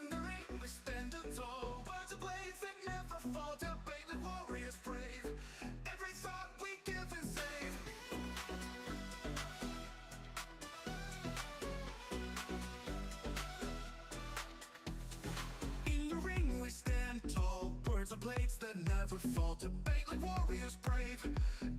In the ring we stand tall, words of blades that never fall, debated warriors brave. Every thought we give and save. In the ring we stand tall, words of blades that never fall, debate like warriors brave.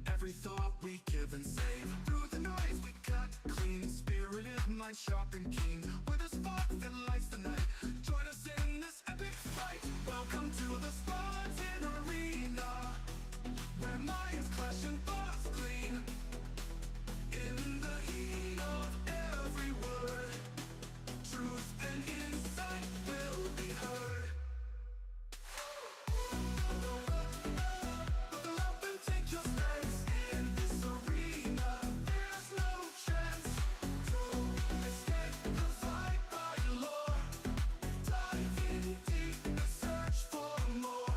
Every thought we give and save. Through the noise we cut clean, spirited mind sharp and keen. With a spark that lights the night, join us in this epic fight. Welcome to the Spartan arena, where minds clash and thoughts clean. In the heat of every word, truth and insight will be heard. Buckle up and take your stance. In this arena, there's no chance to escape the fight by lore. Dive in deep and search for more.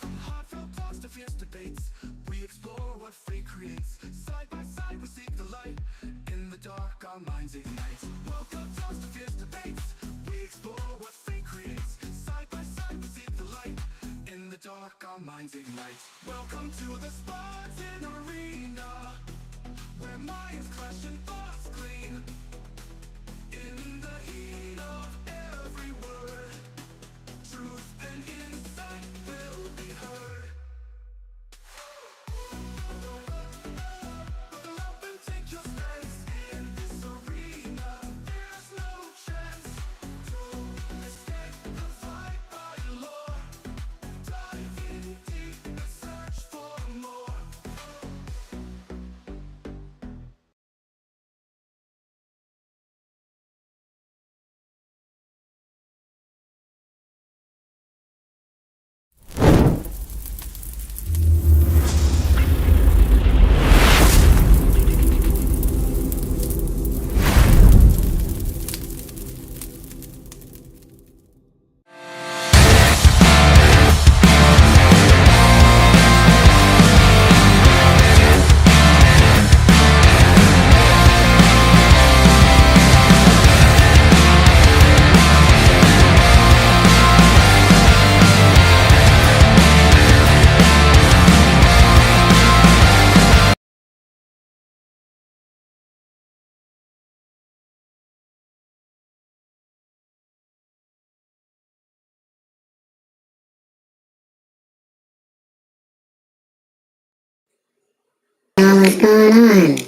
From heartfelt talks to fierce debates, we explore what fate creates. Side by side we seek the light. In the dark our minds ignite. Welcome talks to fierce debates, we explore what fate creates. Side by side we seek the light. In the dark our minds ignite. Welcome to the Spartan arena, where minds clash and thoughts clean. In the heat of every word, truth and insight will be heard. Buckle up and take your stance. In this arena, there's no chance to escape the fight by lore. Dive in deep and search for more. What's going on?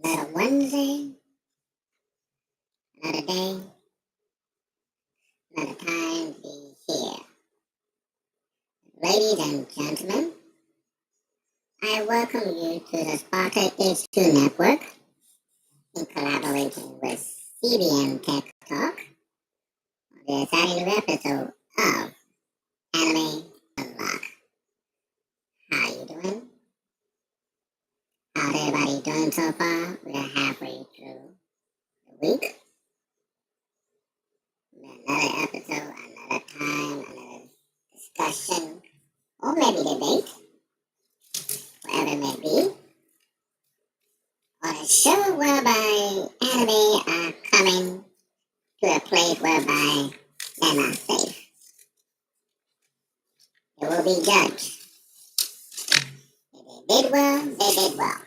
Another Wednesday, another day, another time to be here. Ladies and gentlemen, I welcome you to the Sparta H2 Network in collaboration with CBN Tech Talk on the exciting new episode of Anime Unlock. How you doing? How's everybody doing so far? We are halfway through the week. Another episode, another time, another discussion, or maybe debate, whatever it may be, on a show whereby anime are coming to a place whereby they're not safe. They will be judged. If they did well, they did well.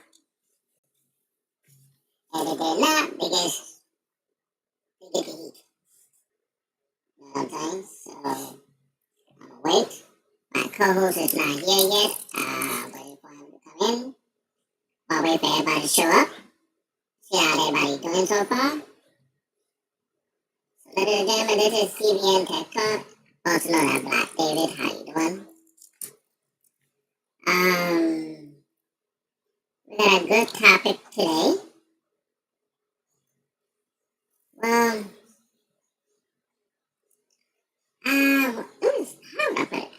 And if they're not, they get the heat. You know what I'm saying? So, I'm gonna wait. My co-host is not here yet. Waiting for him to come in. I'll wait for everybody to show up. See how everybody doing so far. So, ladies and gentlemen, this is CBN Tech Talk, also known as Black David. How you doing? We got a good topic today. Well, how would I put it?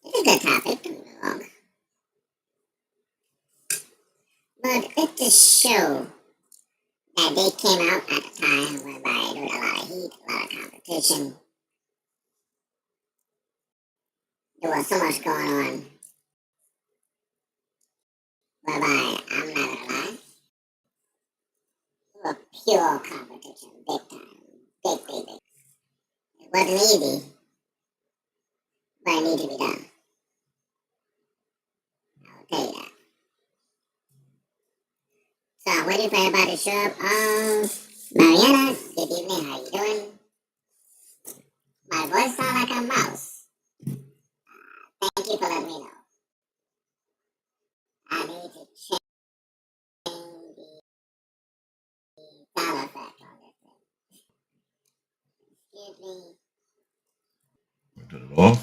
It's a good topic, don't get me wrong. But it's a show that they came out at a time whereby there was a lot of heat, a lot of competition. There was so much going on whereby, I'm not gonna lie, there were pure competition, big time, big. It wasn't easy, but it needed to be done. I'll tell you that. So I'm waiting for everybody to show up. Mariana, good evening. How you doing? My voice sounds like a mouse. Thank you for letting me know. I need to change the sound effect on this thing. Excuse me. Turn it off.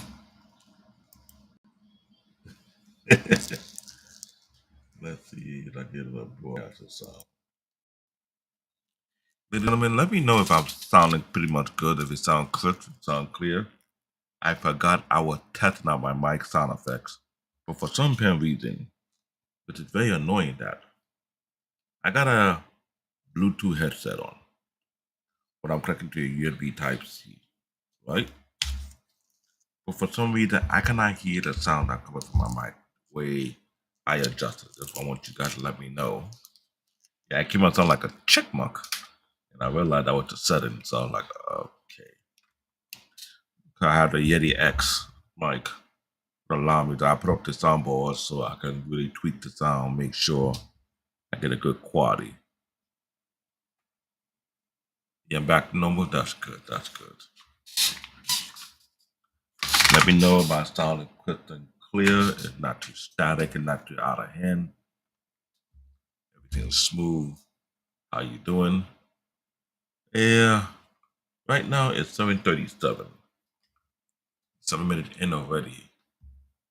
Let's see if I get a broadcast sound. Ladies and gentlemen, let me know if I'm sounding pretty much good, if it sounds clear, clear. I forgot I was testing out my mic sound effects, but for some apparent reason, which is very annoying, that I got a Bluetooth headset on, but I'm connecting to a USB Type C, right? But for some reason, I cannot hear the sound that comes from my mic. Way I adjusted. That's why I want you guys to let me know. Yeah, I came out sound like a chipmunk. And I realized that was the setting, so I was like, okay. I have the Yeti X mic to allow me to I put up the soundboard so I can really tweak the sound, make sure I get a good quality. Yeah, I'm back to normal. That's good. That's good. Let me know if I sound crystal and clear. It's not too static and not too out of hand. Everything's smooth. How you doing? Yeah. Right now it's 7:37. 7 minutes in already.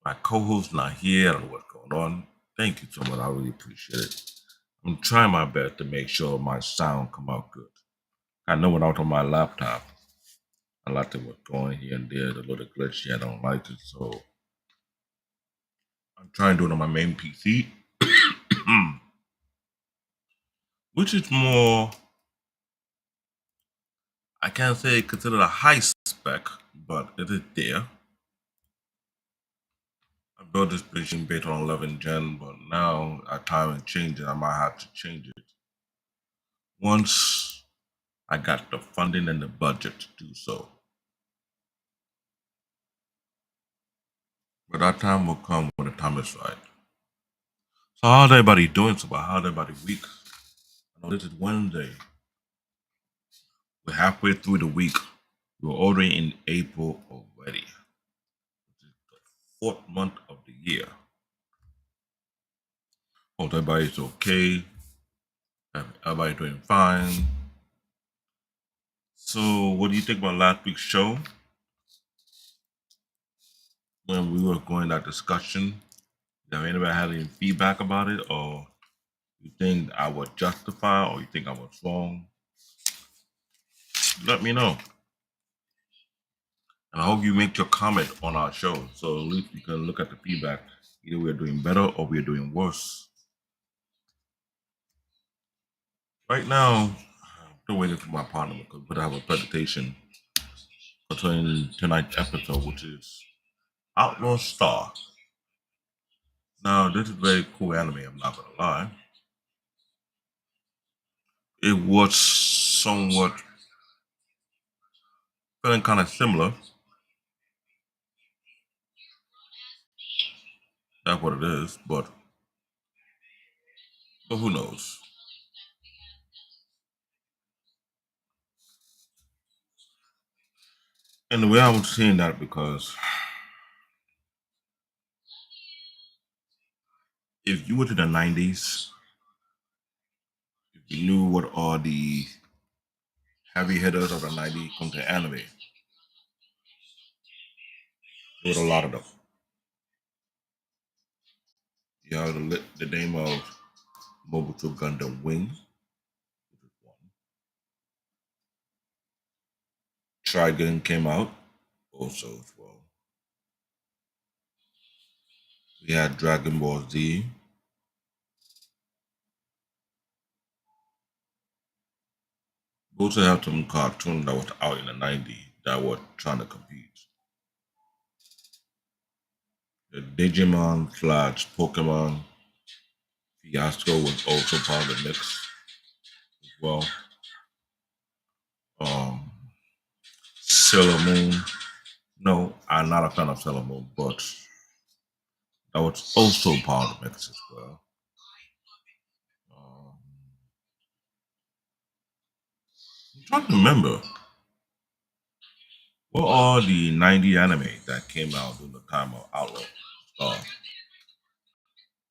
My co-host not here. I don't know what's going on. Thank you so much. I really appreciate it. I'm trying my best to make sure my sound come out good. I know when I was on my laptop, a lot of what's going here and there, the little glitchy. I don't like it, so I'm trying to do it on my main PC, which is more. I can't say considered a high spec, but it is there. I built this machine based on 11 Gen, but now our time is changing. I might have to change it once I got the funding and the budget to do so. But that time will come when the time is right. So how's everybody doing so far? How's everybody week? I know this is Wednesday. We're halfway through the week. We're already in April already. This is the fourth month of the year. Hope everybody's okay. Everybody doing fine. So what do you think about last week's show? When we were going that discussion, have anybody had any feedback about it, or you think I was justified, or you think I was wrong? Let me know. And I hope you make your comment on our show, so at least we can look at the feedback. Either we're doing better or we're doing worse. Right now, I'm still waiting for my partner because we have a presentation concerning tonight's episode, which is Outlaw Star. Now, this is very cool anime, I'm not gonna lie. It was somewhat feeling kind of similar. That's what it is, but who knows? And the way I'm seeing that, because if you were to the 90s, if you knew what all the heavy hitters of the 90s come to anime, there was a lot of them. You have the name of Mobile Suit Gundam Wing, which is one. Trigun came out also as well. We had Dragon Ball Z. We also have some cartoons that was out in the 90s that were trying to compete. The Digimon / Pokemon Fiasco was also part of the mix as well. Um, Sailor Moon. No, I'm not a fan of Sailor Moon, but that was also part of the mix as well. Um, I'm trying to remember what are the 90 anime that came out during the time of Outlaw Star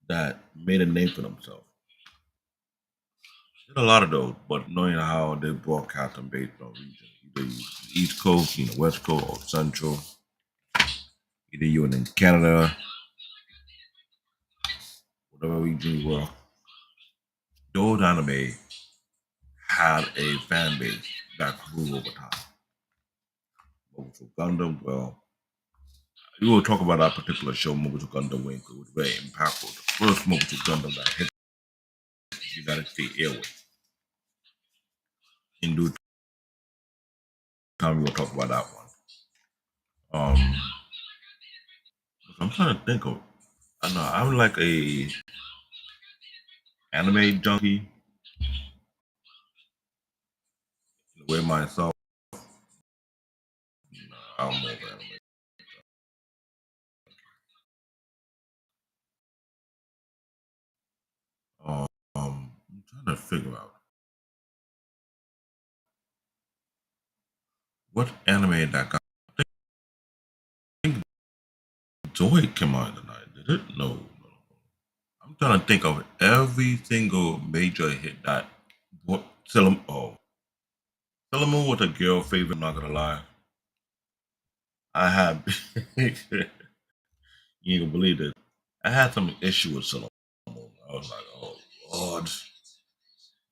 that made a name for themselves. Did a lot of those, but knowing how they broadcast them based on region, either you East Coast, West Coast, or Central, either you were in Canada, whatever region you were, those anime had a fan base that grew over time. Mobile Gundam, well, we will talk about that particular show, Mobile Gundam Wing. It was very impactful. The first Mobile Gundam that hit the United States airways. In due time, we will talk about that one. I'm trying to think of. I don't know. I'm like a anime junkie. In a way myself. I don't know if anime. I'm trying to figure out what anime that got. I think Joy came out tonight. Did it? No. I'm trying to think of every single major hit that. What Sailor? Oh, Sailor Moon was a girl favorite. I'm not gonna lie. I had. You ain't gonna believe it. I had some issue with Sailor Moon. I was like, oh Lord,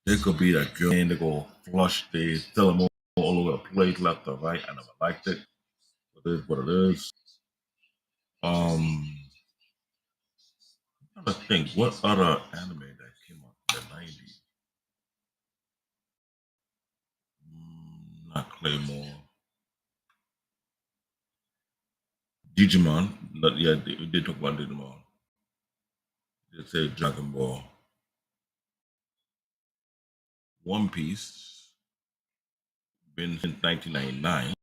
they could be that girl and they go flush the Sailor Moon all over the place, left or right. I never liked it. It is what it is. I'm trying to think what other anime that came out in the 90s. Not Claymore. Digimon. Yeah, they did talk about Digimon. They say Dragon Ball. One Piece. Been since 1999.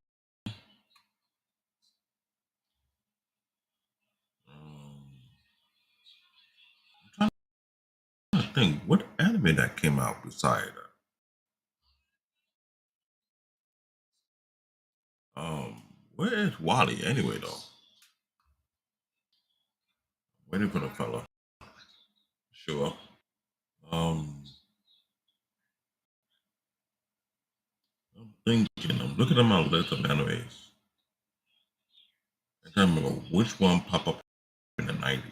I'm trying to think what anime that came out beside that. Where is Wally anyway though? Waiting for the fella. Sure. Um, I'm thinking. I'm looking at my list of animes. I can't remember which one popped up in the 90s.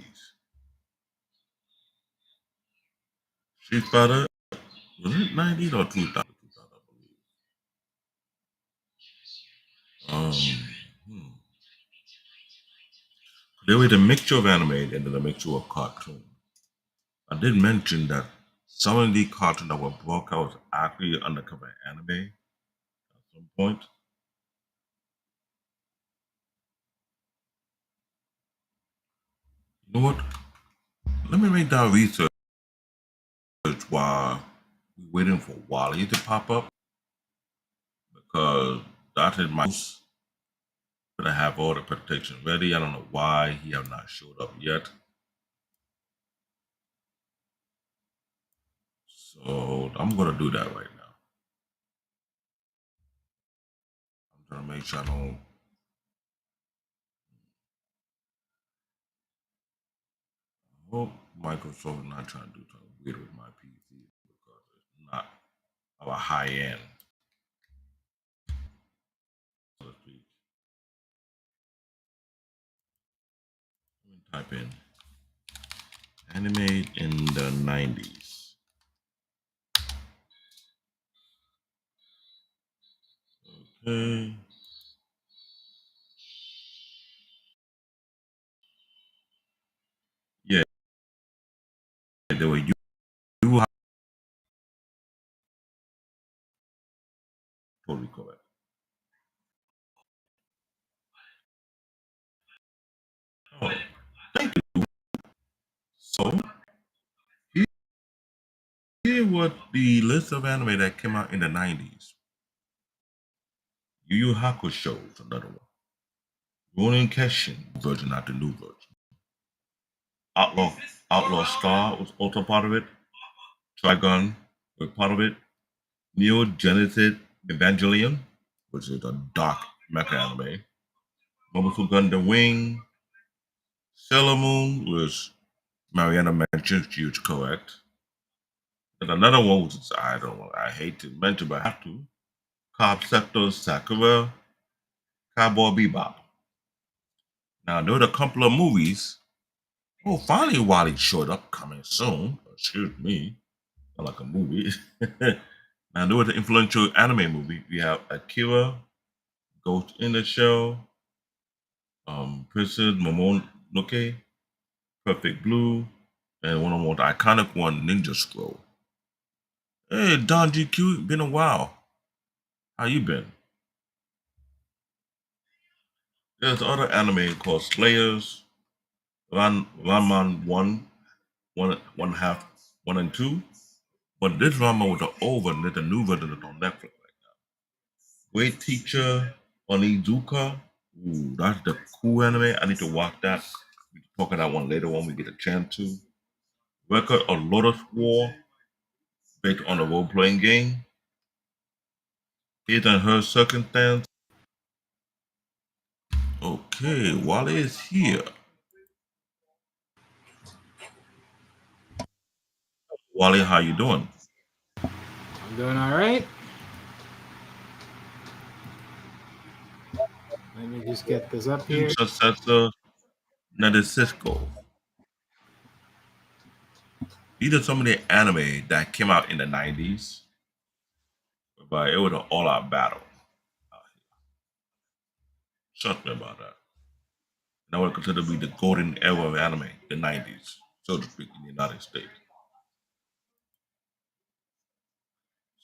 Street Fighter. Was it 90s or 2000? I believe. There was a mixture of anime and then a mixture of cartoon. I did mention that some of the cartoons that were broadcast was actually undercover anime at some point. You know what? Let me make that research while we're waiting for Wally to pop up because that is my house. But I have all the protection ready. I don't know why he have not showed up yet. So I'm gonna do that right now. I'm trying to make sure I don't. I hope Microsoft is not trying to do something weird with my PC because it's not of a high end. So to speak. Let me type in anime in the 90s. Okay. Yeah, there were you totally correct. Oh, thank you. So here was the list of anime that came out in the 90s. Yu Yu Hakusho is another one. Ronin Kenshin version, not the new version. Outlaw Outlaw Star was also part of it. Trigun was part of it. Neo Genesis Evangelion, which is a dark mecha anime. Mobile Gundam Wing. Sailor Moon was Mariana mentioned, she was correct. And another one which is, I hate to mention, but I have to. Cop Sector Sakura, Cowboy Bebop. Now there were a couple of movies. Oh, finally Wally showed up, coming soon. Excuse me, not like a movie. Now there was an influential anime movie. We have Akira, Ghost in the Shell, Princess Momonoke, Perfect Blue, and one of the most iconic one, Ninja Scroll. Hey, Don GQ, been a while. How you been? There's other anime called Slayers, Ranman 1 half, 1 and 2. But this Ranman was the old one, there's a new version that's on Netflix right now. Great Teacher Onizuka. Ooh, that's the cool anime. I need to watch that. We can talk about that one later when we get a chance to. Record of Lotus War, based on a role-playing game. His and Her Circumstance. Okay, Wally is here. Wally, how you doing? I'm doing all right. Let me just get this up New here. successor, Cisco. These are some of the anime that came out in the 90s, but it was an all-out battle. Trust me about that. That was considered to be the golden era of anime, the 90s, so to speak, in the United States.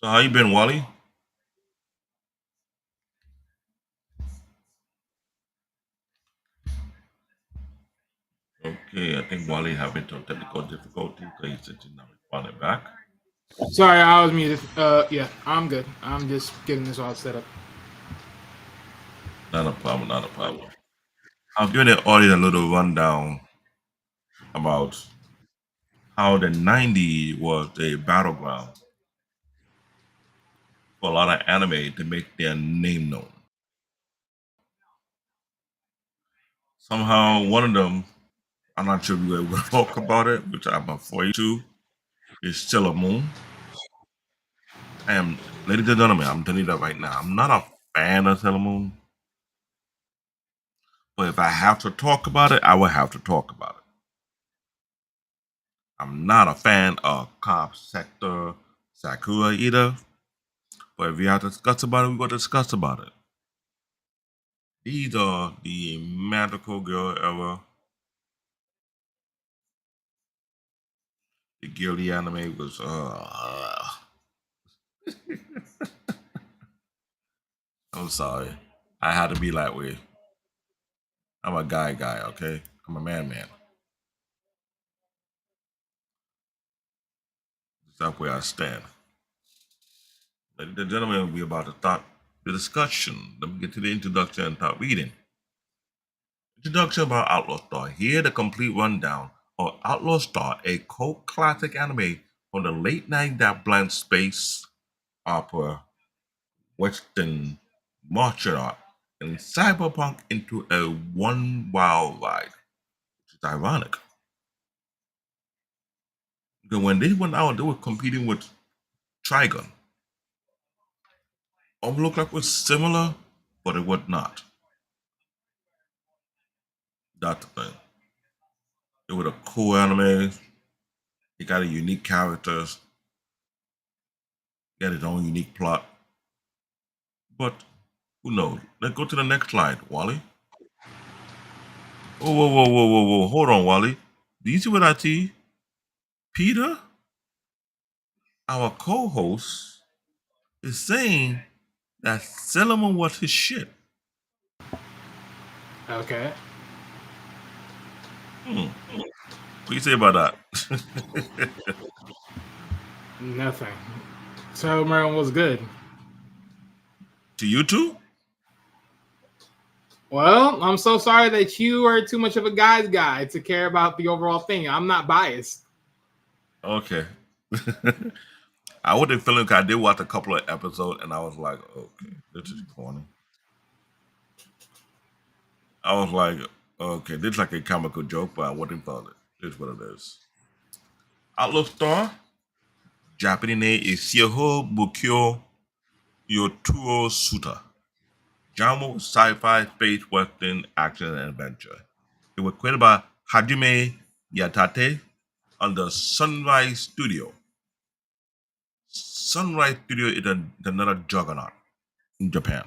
So how you been, Wally? Okay, I think Wally having some technical difficulty because he said he's not responding back. Sorry, I was muted. Yeah, I'm good. I'm just getting this all set up. Not a problem, not a problem. I'll give the audience a little rundown about how the 90s was a battleground for a lot of anime to make their name known. Somehow, one of them, I'm not sure if we're going to talk about it, which I'm for you to, is Sailor Moon. I am, ladies and gentlemen, I'm telling you that right now. I'm not a fan of Sailor Moon, but if I have to talk about it, I will have to talk about it. I'm not a fan of Cop Sector Sakura either, but if we have to discuss about it, we're going to discuss about it. These are the magical girl era. The girly anime was I'm sorry. I had to be that way. I'm a guy, okay? I'm a man. That's where I stand. Ladies and gentlemen, we're about to start the discussion. Let me get to the introduction and start reading. Introduction about Outlaw Star. Here, the complete rundown of Outlaw Star, a cult classic anime from the late 90s that blends space, opera, western, martial art, and cyberpunk into a one wild ride, which is ironic. Because when they went out, they were competing with Trigun. All looked like it was similar, but it was not. That's the thing. It was a cool anime. It got a unique characters. It had its own unique plot. But who knows? Let's go to the next slide, Wally. Oh, whoa. Hold on, Wally. Do you see what I see? Peter, our co-host, is saying that Solomon was his shit. Okay. What do you say about that? Nothing. So Merlin was good. To you too? Well, I'm so sorry that you are too much of a guy's guy to care about the overall thing. I'm not biased. Okay. I wasn't feeling. I did watch a couple of episodes, and I was like, okay, this is corny. I was like, okay, this is like a comical joke, but I wouldn't thought it. It's what it is. Outlaw Star, Japanese name is Seiho Bukyo Yotuo Suta. Genre sci-fi, space western, action, and adventure. It was created by Hajime Yatate under Sunrise Studio. Sunrise Studio is another juggernaut in Japan.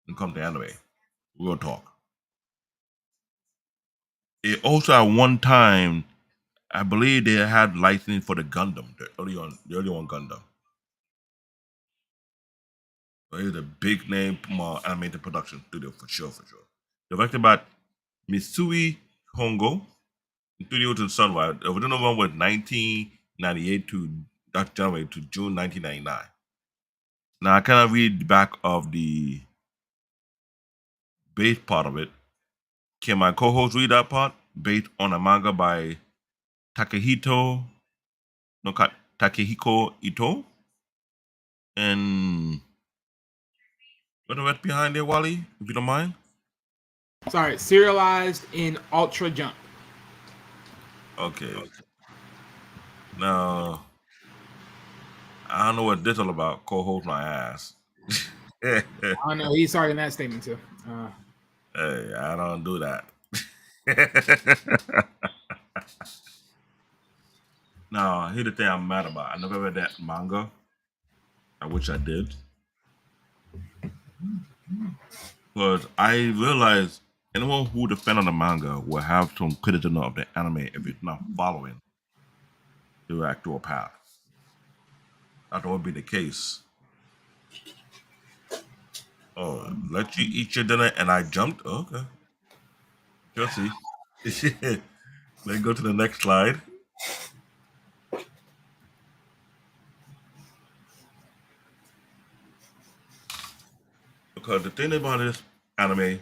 When it comes to anime, real talk. It also at one time, I believe they had licensing for the Gundam, the early one Gundam. So it was a big name animated production studio for sure, for sure. Directed by Misui Hongo. The studio to Sunrise. The original one was 1998 to that's January to June 1999. Now I kind of read the back of the base part of it. Can my co-host read that part? Based on a manga by Takehito no Takehiko Ito. And what the rest behind there, Wally, if you don't mind? Sorry, serialized in Ultra Jump. Okay. Now I don't know what this all about. Co-host my ass. Hey, I know he's sorry in that statement too. I don't do that. Now, here's the thing I'm mad about. I never read that manga. I wish I did. But I realized anyone who depend on the manga will have some criticism of the anime if it's not following the actual path. That would be the case. Oh, let you eat your dinner and I jumped? Okay. You'll see. Let's go to the next slide. Because the thing about this anime,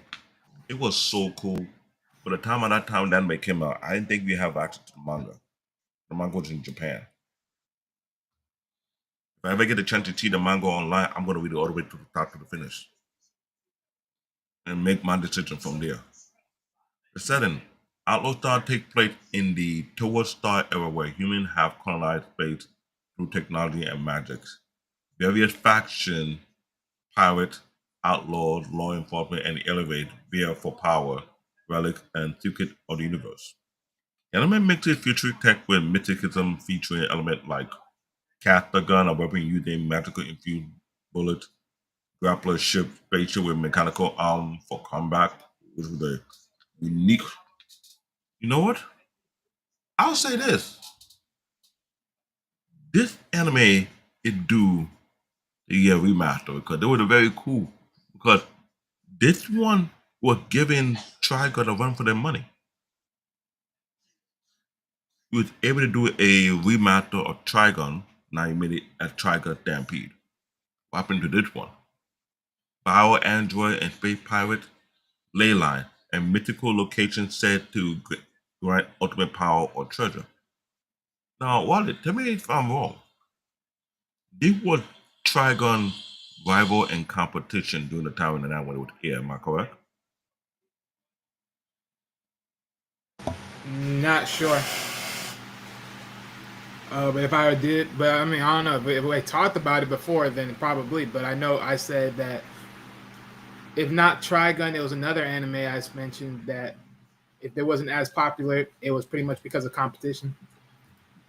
it was so cool. By the time the anime came out, I didn't think we have access to the manga. The manga was in Japan. If I ever get a chance to see the manga online, I'm going to read it all the way to the top to the finish and make my decision from there. The setting: Outlaw Star takes place in the Towards Star era where humans have colonized space through technology and magics. Various factions, pirates, outlaws, law enforcement, and elevate via for power, relics, and secret of the universe. The anime mixes futuristic tech with mysticism featuring elements like caster gun, a weapon using magical infused bullets, grappler ship, spaceship with mechanical arm for combat, which was a unique. You know what? I'll say this: this anime is due to get remastered because they were very cool. Because this one was giving Trigun a run for their money. He was able to do a remaster of Trigun. Now he made it a Trigun Stampede. What happened to this one? Bio Android and Space Pirate, Leyline, and mythical locations said to grant ultimate power or treasure. Now, Wally, tell me if I'm wrong. This was Trigun rival and competition during the time when it was here. Am I correct? Not sure. But if I did, but I mean, I don't know. If I talked about it before, then probably. But I know I said that if not Trigun, there was another anime I mentioned that if it wasn't as popular, it was pretty much because of competition.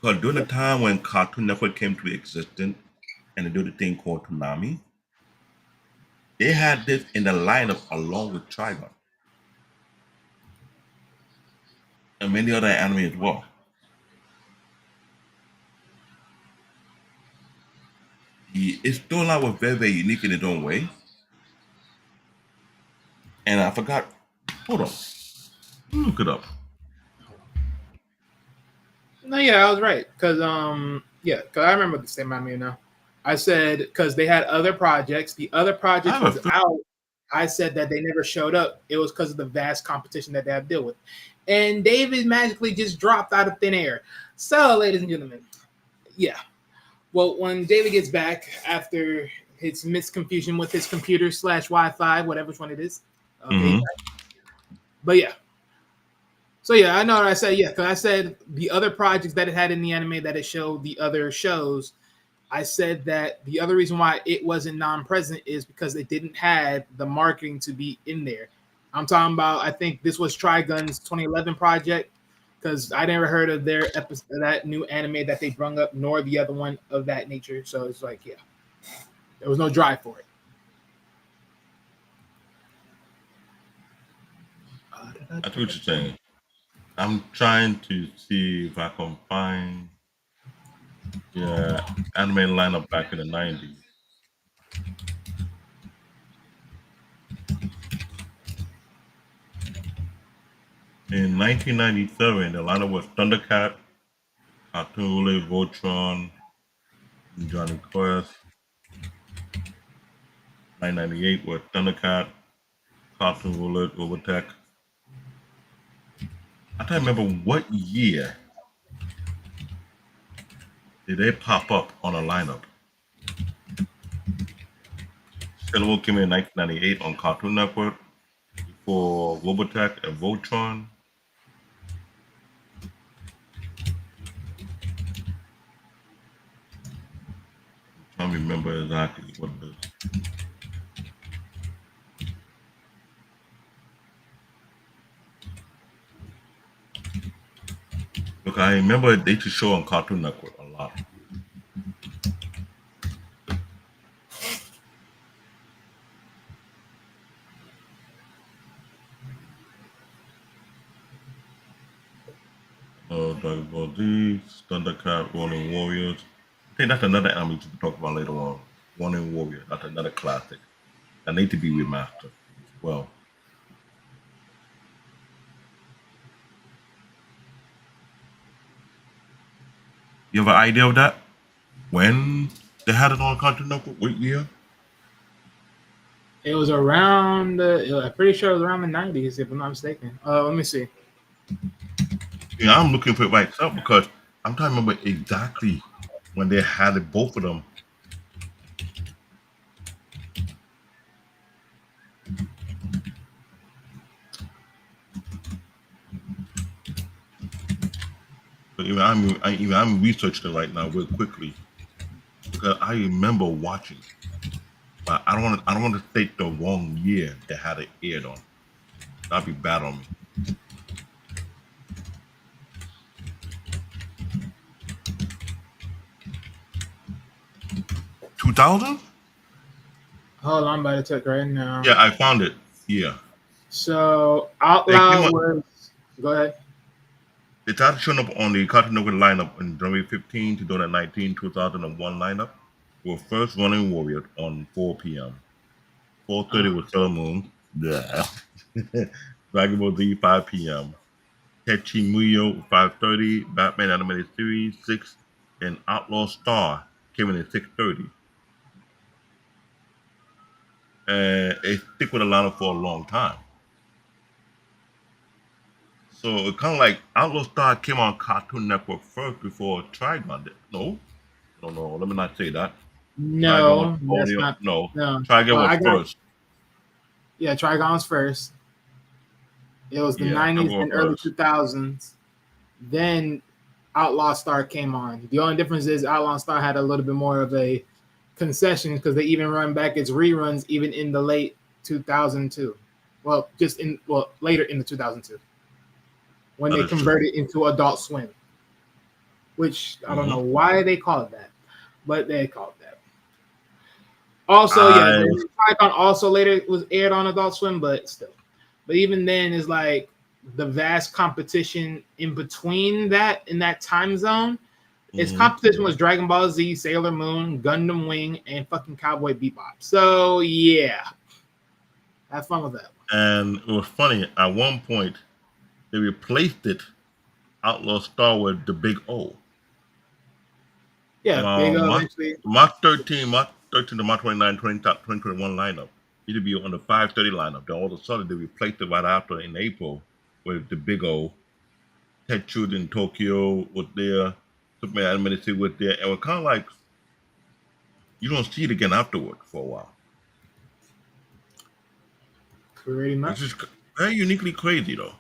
Because during the time when Cartoon Network came to existence and they do the thing called Toonami, they had this in the lineup along with Trigun and many other anime as well. Its storyline was very, very unique in its own way. And I forgot. Hold on. Look it up. No, yeah, I was right. Because I remember the same anime now. I said because they had other projects. The other I project have a was out. I said that they never showed up. It was because of the vast competition that they have to deal with. And David magically just dropped out of thin air. So, ladies and gentlemen, yeah. Well, when David gets back after his misconfusion with his computer slash Wi-Fi, whatever one it is, okay. Hmm. But yeah, so yeah, I know what I said. Yeah, because I said the other projects that it had in the anime that it showed the other shows. I said that the other reason why it wasn't non-present is because they didn't have the marketing to be in there. I'm talking about. I think this was Trigun's 2011 project because I never heard of their episode, that new anime that they brung up, nor the other one of that nature. So it's like, yeah, there was no drive for it. I see what you're saying. I'm trying to see if I can find the anime lineup back in the 90s. In 1997, the lineup was Thundercat, Cartoon Voltron, Johnny Quest. 1998 was Thundercat, Cartoon Overtech. I can't remember what year did they pop up on a lineup. Sailor Moon came in 1998 on Cartoon Network before Robotech and Voltron. I'm trying to remember exactly what it is. Look, I remember they used to show on Cartoon Network a lot. Dragon Ball Z, Thundercat, Rolling Warriors. I think that's another anime to talk about later on. Rolling Warrior, that's another classic. That need to be remastered as well. You have an idea of that? When they had it on Cartoon Network? What year? It was around I'm pretty sure it was around the 90s, if I'm not mistaken. Let me see. Yeah, I'm looking for it right now because I'm trying to remember exactly when they had it, both of them. But I'm researching it right now real quickly because I remember watching, but I don't want to state the wrong year they had it aired on. That'd be bad on me. 2000? Hold on, I'm about to check right now. Yeah, I found it. Yeah, So they came Outlaw up. was. Go ahead. It started showing up on the Cartoon Network lineup in January 15 to 2019, 2001 lineup. With first running Warrior on 4 p.m. 4:30 Uh, with Sailor Moon. Yeah. Dragon Ball Z 5 p.m. Techi Muyo 5:30. Batman Animated Series 6, and Outlaw Star came in at 6:30. And it stick with the lineup for a long time. So it kind of like Outlaw Star came on Cartoon Network first before Trigon did. No, no, no. Let me not say that. Trigon was no, that's only not. no. No. Trigon Well, was I got. first. Yeah, Trigon's first. It was the Yeah, 90s Trigon was and early first. 2000s. Then Outlaw Star came on. The only difference is Outlaw Star had a little bit more of a concession because they even run back its reruns even in the late 2002. Well, later in the 2002 when That they is true. converted into Adult Swim, which I don't Hmm. know why they called that, but they called that. Also, yeah, I then Icon also later was aired on Adult Swim, but still. But even then, is like the vast competition in between that in that time zone. Its hmm competition was Dragon Ball Z, Sailor Moon, Gundam Wing, and fucking Cowboy Bebop. So yeah, have fun with that one. and it was funny. At one point, they replaced it Outlaw Star with the Big O. Yeah, Big O March eventually. March 13, March 13 to March 29, 2021 lineup. Used to be on the 5:30 lineup. Then all of a sudden they replaced it right after in April with the big old Tetsude in Tokyo was there, Superman Animated City was there, and we're kind of like you don't see it again afterward for a while. Pretty It's much. just very uniquely crazy though.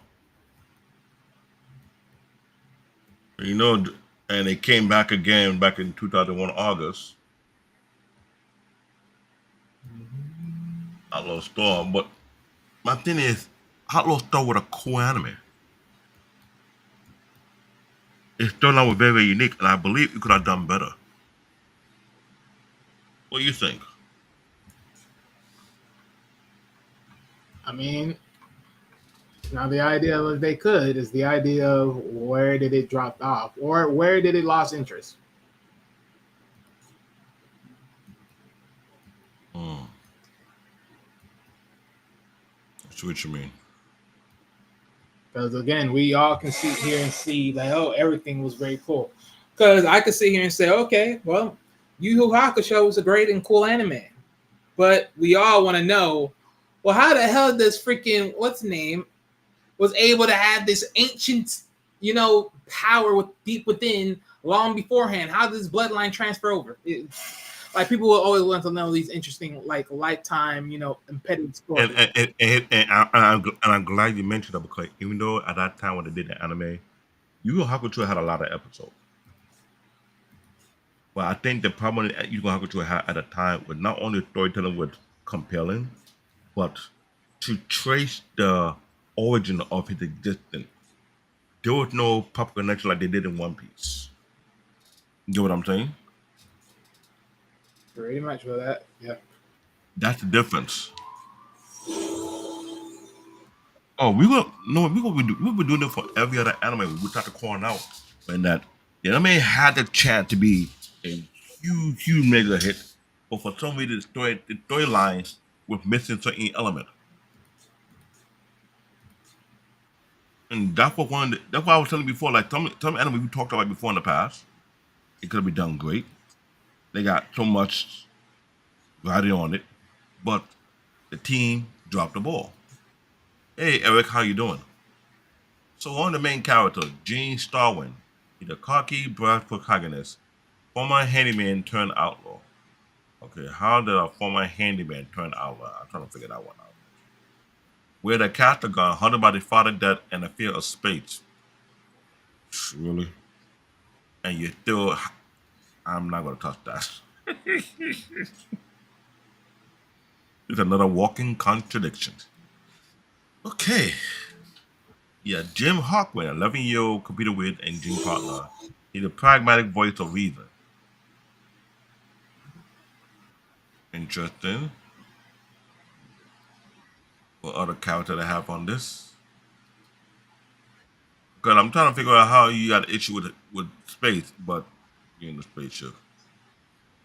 You know, and it came back again back in 2001 August, Outlaw Star. But my thing is, Outlaw Star with a cool anime. It's turned out very, very unique, and I believe it could have done better. What do you think? I mean, now the idea of they could is the idea of where did it drop off or where did it lost interest? Hmm. I see what you mean. Because again, we all can sit here and see like, oh, everything was very cool. Because I could sit here and say, okay, well, Yu Yu Hakusho was a great and cool anime, but we all want to know, well, how the hell does freaking what's the name was able to have this ancient, power with deep within long beforehand? How does bloodline transfer over? Like people will always want to know these interesting, like lifetime, embedded And stories. and, and, and, and, I'm glad you mentioned that because even though at that time when they did the anime, Yu Yu Hakusho had a lot of episodes. But I think the problem that Yu Yu Hakusho had at the time was not only storytelling was compelling, but to trace the origin of his existence, there was no pop connection like they did in One Piece. You know what I'm saying? Pretty much for that, yeah. That's the difference. Oh, we will no, we will do. We've been doing it for every other anime. We start to call out when that the anime had the chance to be a huge, huge mega hit, but for some reason the storyline was missing certain element, and that's what that's why I was telling you before. Like some anime we talked about before in the past, it could have been done great. They got so much variety on it, but the team dropped the ball. Hey Eric, how you doing? So on the main character, Gene Starwind, he's a cocky brass protagonist, former handyman turned outlaw. Okay, how did a former handyman turn outlaw? I'm trying to figure that one out. Where the character got hunted by the father death and the fear of space. Really? And you still, I'm not gonna touch that. It's another walking contradiction. Okay. Yeah, Jim Hawkman, 11-year-old computer with and Jim partner. He's a pragmatic voice of reason. Interesting. What other character they have on this? Because I'm trying to figure out how you got an issue with space, but you're in the spaceship.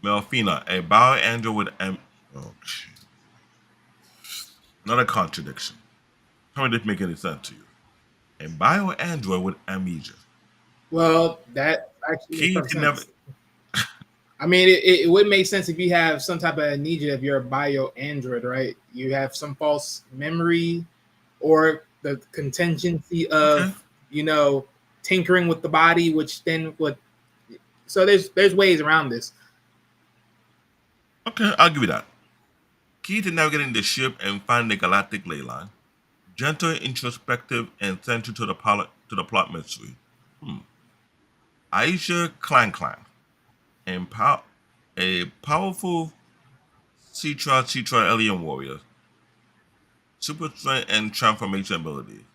Melfina, a bio android with oh, another contradiction. Tell me this make any sense to you. A bio android with amnesia. Well, that actually makes Key perfect to never. sense. I mean, it would make sense if you have some type of amnesia if you're a bio android, right? You have some false memory or the contingency Okay, of, tinkering with the body, which then would. So there's ways around this. okay, I'll give you that. Key to navigating the ship and finding the galactic ley line. Gentle, introspective, and central to the plot mystery. Hmm. Aisha Clan Clan, and a powerful Citra alien warrior, super strength and transformation ability.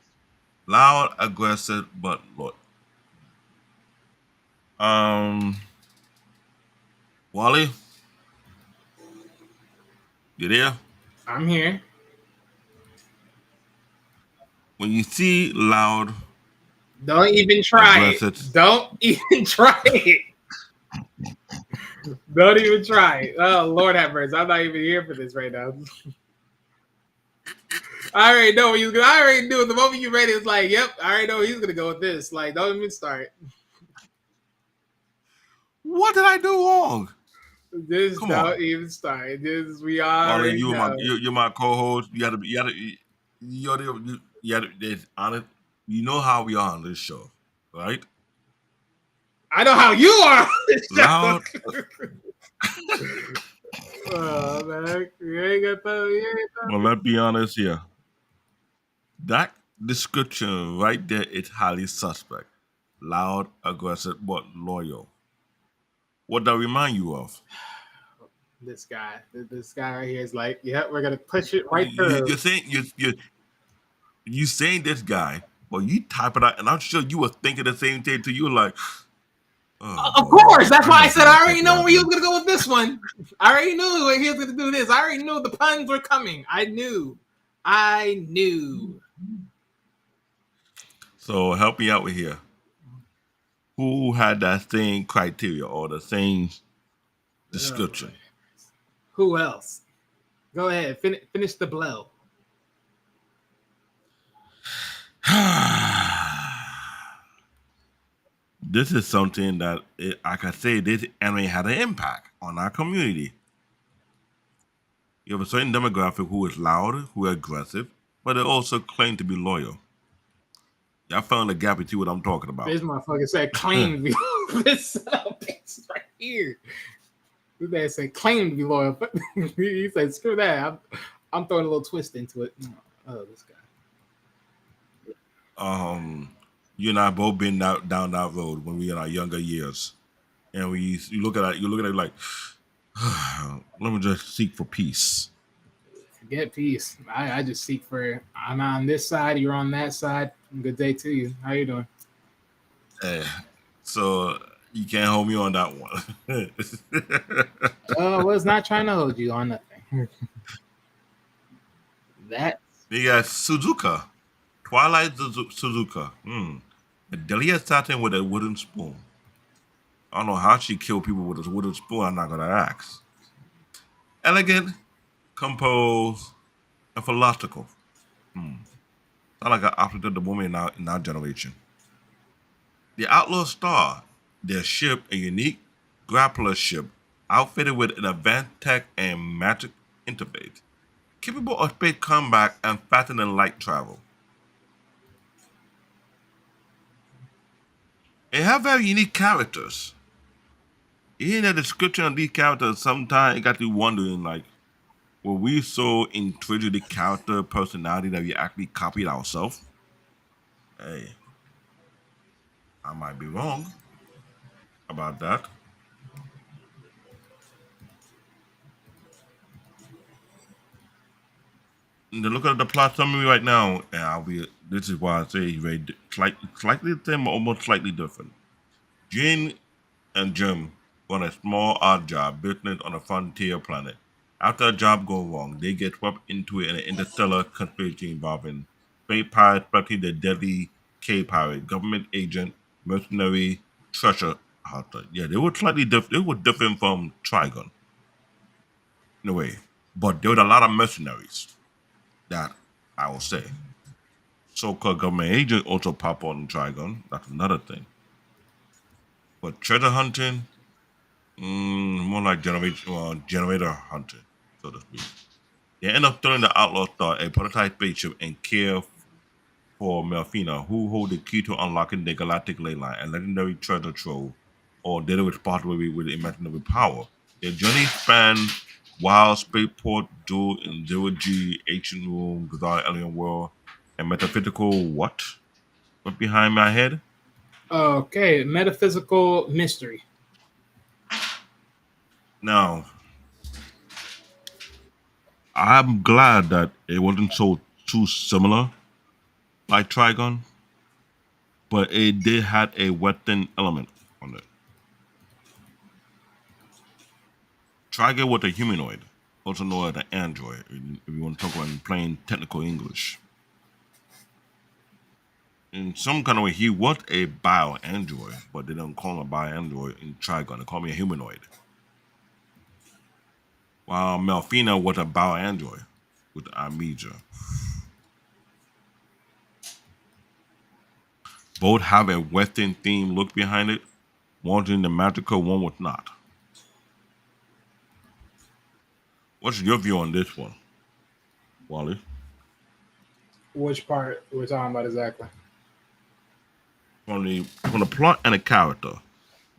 Loud, aggressive, but loyal. Um, Wally, you there? I'm here. When you see loud, Don't even try it. aggressive, Don't even try it. Don't even try it. Oh Lord have mercy. I'm not even here for this right now. I already know what I already knew the moment you read it. It's like, yep, I already know he's gonna go with this. Like, don't even start. what did I do wrong? Just Come on. don't even start. Just we Only already you, know. you're my co-host. It's honest. You know how we are on this show, right? I know how you are on this show. Loud. Oh man, you ain't got that. You ain't Well, let's be honest here. That description right there is highly suspect. Loud, aggressive, but loyal. What that remind you of? this guy. This guy right here is like, yep, we're gonna push it right You're through. saying you saying this guy, but you type it out, and I'm sure you were thinking the same thing. To you, like, oh Of boy, course, that's I why I know he's said I gonna already take it know out where he was there. gonna go with this one. I already knew where he was gonna do this. I already knew the puns were coming. I knew. I knew. So help me out with here. Who had that same criteria or the same Oh, description? who else? Go ahead. Finish the blow. This is something that I can say this anime had an impact on our community. You have a certain demographic who is loud, who is aggressive, but they also claim to be loyal. Y'all found the gap between what I'm talking about. This motherfucker said claim to be this bitch right here. This man said claim to be loyal. He said screw that. I'm throwing a little twist into it. Oh, this guy. You and I both been down that road when we in our younger years, and you look at it like, let me just seek for peace. Forget peace. I just seek for. I'm on this side. You're on that side. Good day to you. How you doing? Eh, so you can't hold me on that one. I was not trying to hold you on nothing. That We got Suzuka, Twilight Suzuka. A Delia starting with a wooden spoon. I don't know how she killed people with a wooden spoon. I'm not gonna ask. Elegant, composed, and philosophical. Sound like an opposite of the woman in our generation. The Outlaw Star, their ship, a unique grappler ship outfitted with an advanced tech and magic interface, capable of space combat and faster than light travel. They have very unique characters. Hearing the description of these characters, sometimes it got you wondering, like, were we so intrigued with the character personality that we actually copied ourselves? Hey, I might be wrong about that. And look at the plot summary right now, and this is why I say he's very slightly the same, but almost slightly different. Jin and Jim run a small odd job business on a frontier planet. After a job goes wrong, they get swept into an interstellar conspiracy involving space pirates, especially the deadly K pirate, government agent, mercenary, treasure hunter. Yeah, they were slightly different. They were different from Trigon in a way, but there were a lot of mercenaries that I will say. So-called government agent also pop on in Trigon. That's another thing. But treasure hunting, more like generator hunting, so to speak. They end up throwing the Outlaw Star, a prototype spaceship, and care for Melfina, who hold the key to unlocking the galactic ley line, a legendary treasure trove, or data responsibility with imaginary power. Their journey spans wild spaceport, duel in zero G, ancient room, bizarre alien world, and metaphysical what? What's behind my head? okay? Metaphysical mystery. Now, I'm glad that it wasn't so too similar like Trigon, but it did have a Western element on it. Trigon was a humanoid, also known as an android, if you want to talk about in plain technical English. In some kind of way, he was a bio-android, but they don't call him a bio-android in Trigon. They call him a humanoid. While Melfina was a bio-android with amnesia. Both have a Western theme look behind it. One in the magical, one was not. What's your view on this one, Wally? Which part we're talking about exactly? From the plot and the character,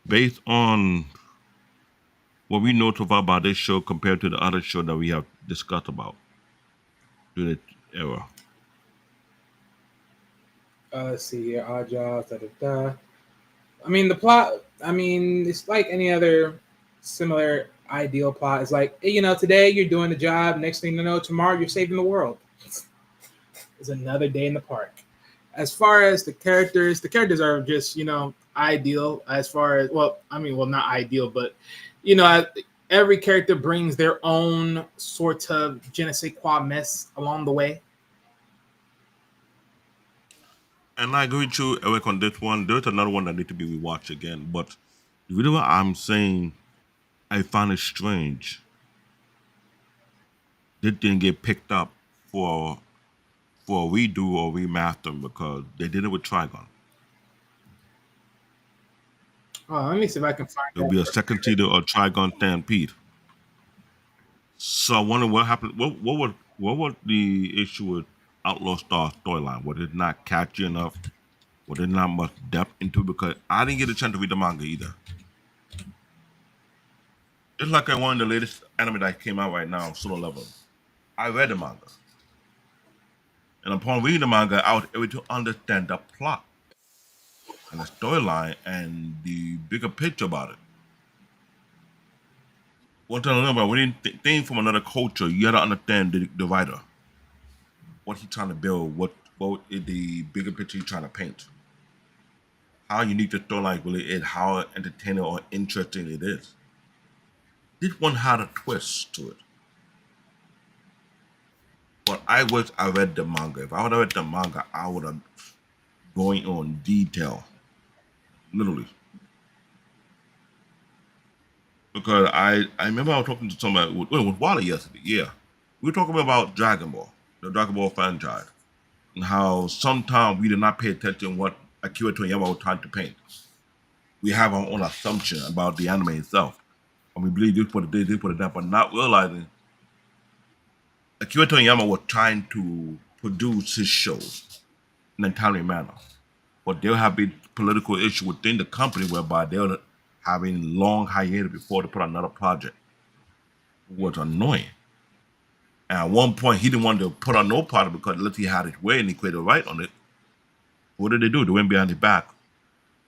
based on what we know so far about this show compared to the other show that we have discussed about through the era. Let's see here. Odd jobs. Da, da, da. I mean, the plot. I mean, it's like any other similar ideal plot. It's like today you're doing the job. Next thing you know, tomorrow you're saving the world. It's another day in the park. As far as the characters are just ideal. As far as well, not ideal, but you know, every character brings their own sort of je ne sais quoi mess along the way. And I agree with you, Eric, on this one. There's another one that need to be rewatched again. But the reason why I'm saying I find it strange this didn't get picked up for a redo or remaster because they did it with Trigon. Oh, let me see if I can find There'll be a that. second season of Trigon Stampede. So I wonder what happened. What was the issue with Outlaw Star storyline? Was it not catchy enough? Was there not much depth into it? Because I didn't get a chance to read the manga either. It's like one of the latest anime that came out right now, Solo Level. I read the manga. And upon reading the manga, I was able to understand the plot and the storyline and the bigger picture about it. One thing I remember, when you think from another culture, you gotta understand the writer, what he's trying to build, what is the bigger picture he's trying to paint, how unique the storyline really is, how entertaining or interesting it is. This one had a twist to it, but I wish I read the manga. If I would have read the manga, I would have going on detail, literally. Because I remember I was talking to somebody with Wally yesterday. Yeah, we were talking about Dragon Ball, the Dragon Ball franchise, and how sometimes we did not pay attention what Akira Toriyama was trying to paint. We have our own assumption about the anime itself, and we believe this what it is, this what it is, but not realizing Akira Toriyama was trying to produce his shows in a timely manner. But there have been political issues within the company whereby they're having long hiatus before they put out another project. It was annoying. And at one point, he didn't want to put on no product because unless he had his way and he created a right on it, what did they do? They went behind his back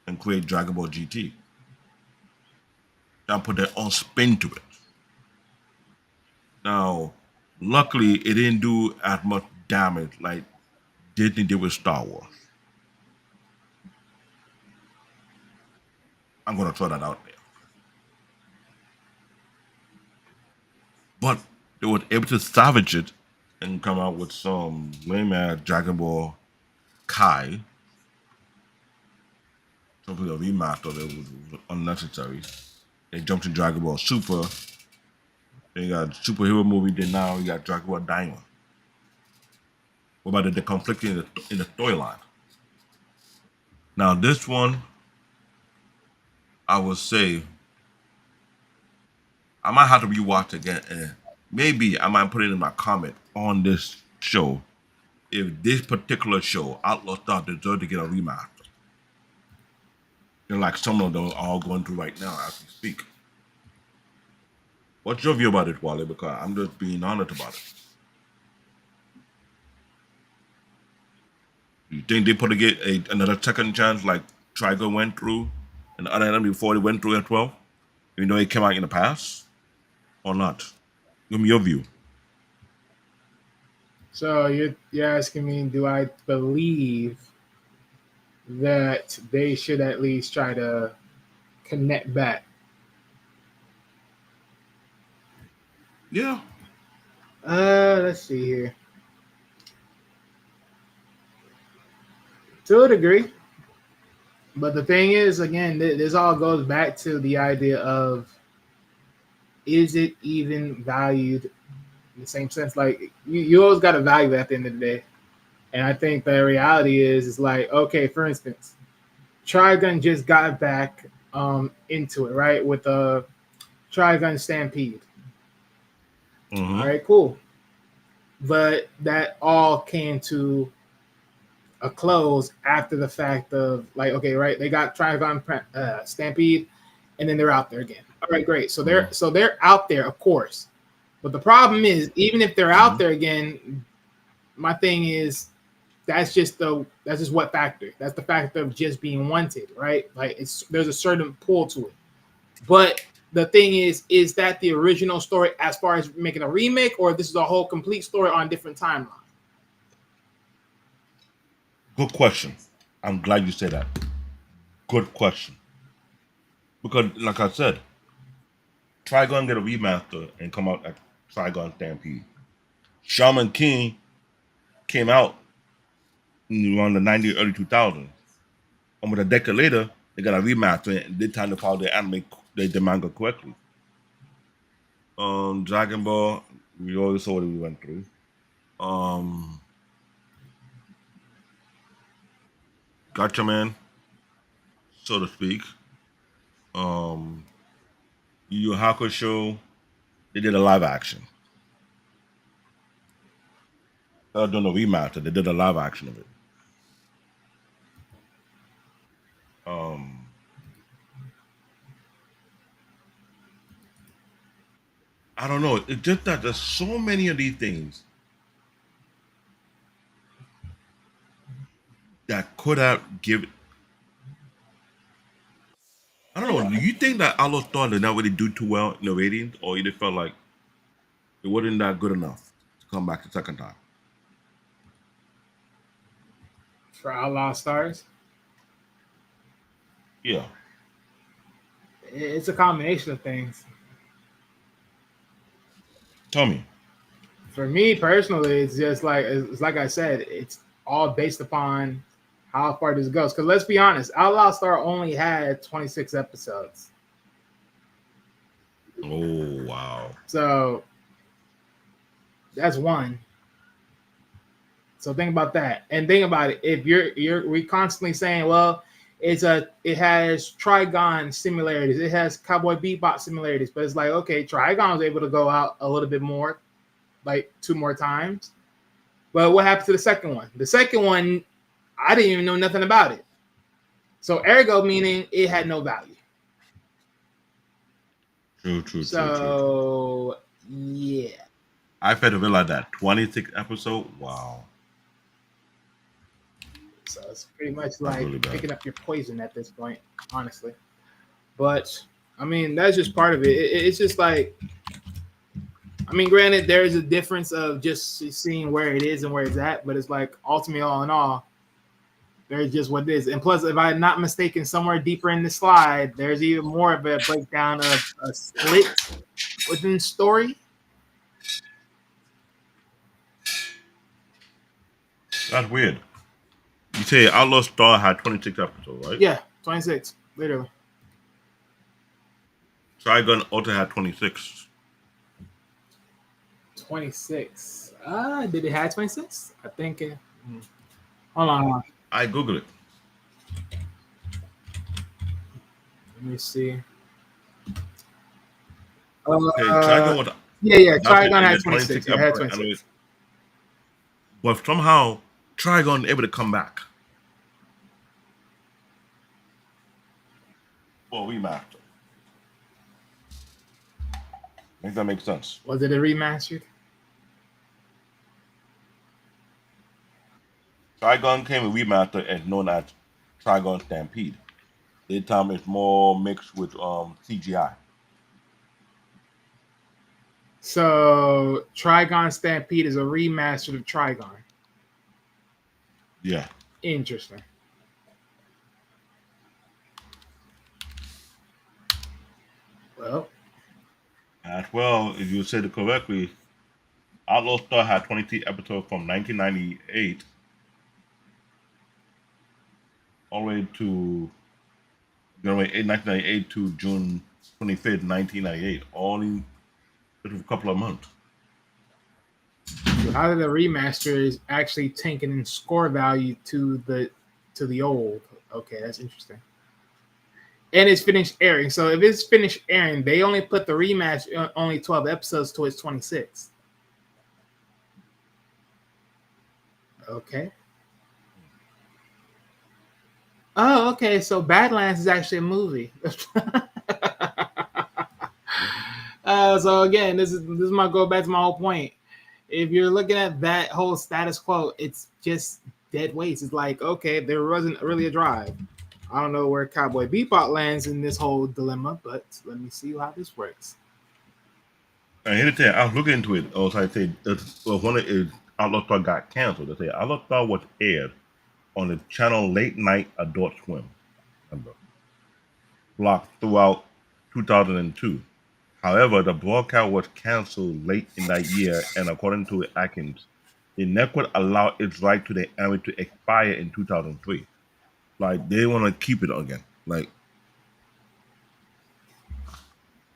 and created Dragon Ball GT and put their own spin to it. Now, luckily, it didn't do as much damage like Disney did with Star Wars. I'm going to throw that out there. But they were able to salvage it and come out with some lame ass Dragon Ball Kai, something a remaster that was unnecessary. They jumped in Dragon Ball Super. They got superhero movie. Then now you got Dragon Ball Diamond. What about the conflict in the storyline? Now this one, I would say, I might have to rewatch again, and maybe I might put it in my comment on this show if this particular show, Outlaw Star, deserves to get a remaster. They're like some of them are all going through right now as we speak. What's your view about it, Wally? Because I'm just being honest about it. You think they put to get another second chance like Trigo went through and the other enemy before they went through at 12? Even though it came out in the past? Or not? Give me your view. So you're asking me, do I believe that they should at least try to connect back? Yeah. Let's see here. To a degree, but the thing is, again, this all goes back to the idea of, is it even valued in the same sense? Like you always got to value it at the end of the day. And I think the reality is like, okay, for instance, Trigun just got back into it, right? With a Trigun Stampede. Mm-hmm. All right, cool. But that all came to a close after the fact of like, okay, right? They got Trigon Stampede, and then they're out there again. All right, great. So Mm-hmm. they're out there, of course. But the problem is, even if they're Mm-hmm. out there again, my thing is that's just what factor. That's the factor of just being wanted, right? Like there's a certain pull to it. But the thing is that the original story as far as making a remake, or this is a whole complete story on a different timeline? Good question. I'm glad you said that. Good question. Because, like I said, Trigon get a remaster and come out at Trigon Stampede. Shaman King came out around the 90s, early 2000s. Almost a decade later, they got a remaster and this time they follow the manga correctly. Dragon Ball, we already saw what we went through. Um, Gotcha Man, so to speak. Um, Yu Yu Hakusho, they did a live action. They done a remaster. They did a live action of it. Um, I don't know. It's just that there's so many of these things that could have given. I don't know. Do you think that Outlaw Star did not really do too well in the ratings, or you just felt like it wasn't that good enough to come back the second time? For Outlaw Stars, Yeah. it's a combination of things. Tell me. For me personally, it's like I said, it's all based upon how far this goes. Because let's be honest, Outlaw Star only had 26 episodes, Oh wow. so that's one. So think about that, and think about it. If we constantly saying, well, it has Trigon similarities, it has Cowboy Bebop similarities, but it's like, okay, Trigon was able to go out a little bit more, like two more times. But what happened to the second one? The second one, I didn't even know nothing about it. So ergo meaning it had no value. True. So yeah. I failed to realize that 26 episode. Wow. So it's pretty much That's like really bad. picking up your poison at this point, honestly. But I mean, that's just part of it. It's just like, I mean, granted, there is a difference of just seeing where it is and where it's at, but it's like ultimately, all in all, there's just what it is. And plus, if I'm not mistaken, somewhere deeper in the slide, there's even more of a breakdown of a split within the story. That's weird. You say Outlaw Star had 26 episodes, right? Yeah, 26, literally. Trigun also had 26. 26. Did it have 26? I think it. Hold on. I Googled it. Let me see. Okay, Trigun was Yeah. adopted Trigon in had the 26. 26 Yeah, it had episode, 26. but somehow Trigun able to come back for a remaster. Make that make sense. Was it a remastered? Trigun came a remaster as known as Trigun Stampede. This time it's more mixed with CGI. So Trigon Stampede is a remastered of Trigon. Yeah. Interesting. Well, As well, if you said it correctly, Outlaw Star had 23 episodes from 1998 all the way to January 8, 1998 to June 25th, 1998. Only a couple of months. so how did the remaster is actually tanking in score value to the old? Okay, that's interesting. and it's finished airing. So if it's finished airing, they only put the rematch only 12 episodes to its 26. Okay. Oh, okay. So Badlands is actually a movie. So again, this is my go back to my whole point. If you're looking at that whole status quo, it's just dead waste. It's like, okay, there wasn't really a drive. I don't know where Cowboy Bebop lands in this whole dilemma, but let me see how this works. And here to tell you, I was looking into it. I was like, say, well, when it, Outlaw Star got canceled, they say Outlaw Star was aired on the channel Late Night Adult Swim, remember, blocked throughout 2002. However, the broadcast was canceled late in that year, and according to Atkins, the network allowed its right to the anime to expire in 2003. Like they want to keep it again. Like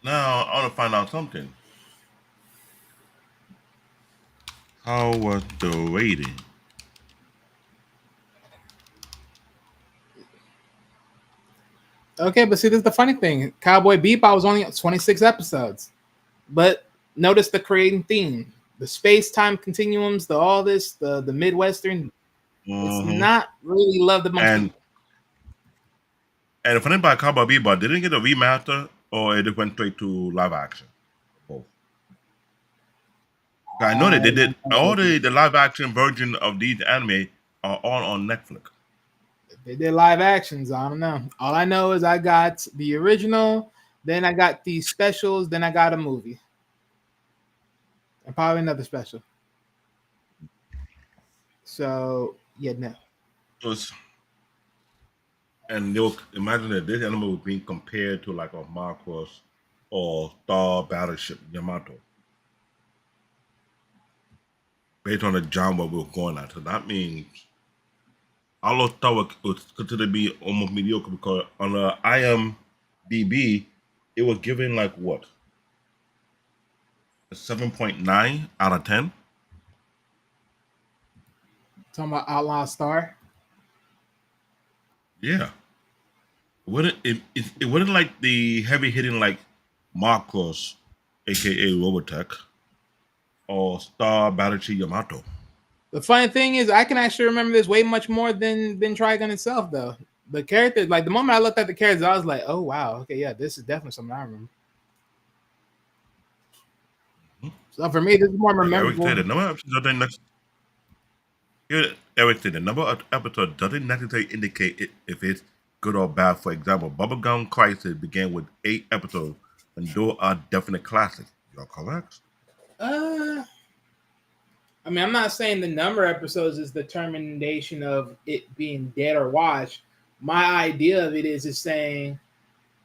now, I want to find out something. How was the rating? Okay, but see, this is the funny thing. Cowboy Bebop was only 26 episodes, but notice the creating theme, the space time continuums, the all this, the Midwestern. It's Hmm. not really loved amongst And people. and if anybody Cowboy Bebop, they didn't get a remaster, or it just went straight to live action. Both. I know that I they did don't know all what they the live action version of these anime are all on Netflix. They did live actions. I don't know. All I know is I got the original, then I got the specials, then I got a movie, and probably another special. So yeah, no. So and they'll imagine that this anime was being compared to like a Macross or Star Battleship Yamato based on the genre we are going at. So that means Outlaw Star was considered to be almost mediocre because on the IMDb it was given like what, a 7.9 out of 10. Talking about Outlaw Star. Yeah, it wouldn't like the heavy hitting like Macross, aka Robotech, or Star Battleship Yamato. The funny thing is, I can actually remember this way much more than Trigun itself, though. The character, like the moment I looked at the characters, I was like, "Oh wow, okay, yeah, this is definitely something I remember." So for me, this is more Like Eric said, memorable. the number of episodes here, Eric said the number of episodes doesn't necessarily indicate if it's good or bad. For example, Bubblegum Crisis began with 8 episodes, and those are definite classics. You're correct. Uh, I mean, I'm not saying the number of episodes is the determination of it being dead or watched. My idea of it is saying,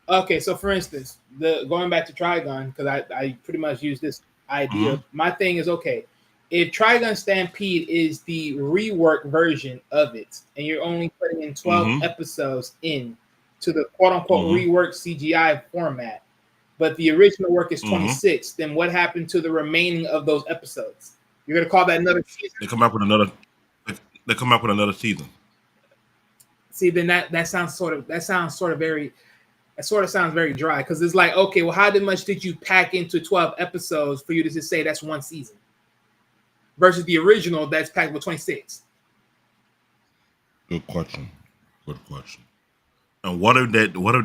okay, so for instance, the going back to Trigun, because I pretty much use this idea. Mm-hmm. My thing is, okay, if Trigun Stampede is the rework version of it, and you're only putting in 12 Mm-hmm. episodes in to the quote unquote Mm-hmm. rework CGI format, but the original work is Mm-hmm. 26, then what happened to the remaining of those episodes? You're gonna call that another season? They come out with another. They come out with another season. See, then that sounds sort of very, that sort of sounds very dry, because it's like, okay, well, how much did you pack into 12 episodes for you to just say that's one season versus the original that's packed with 26? Good question. Good question. And what if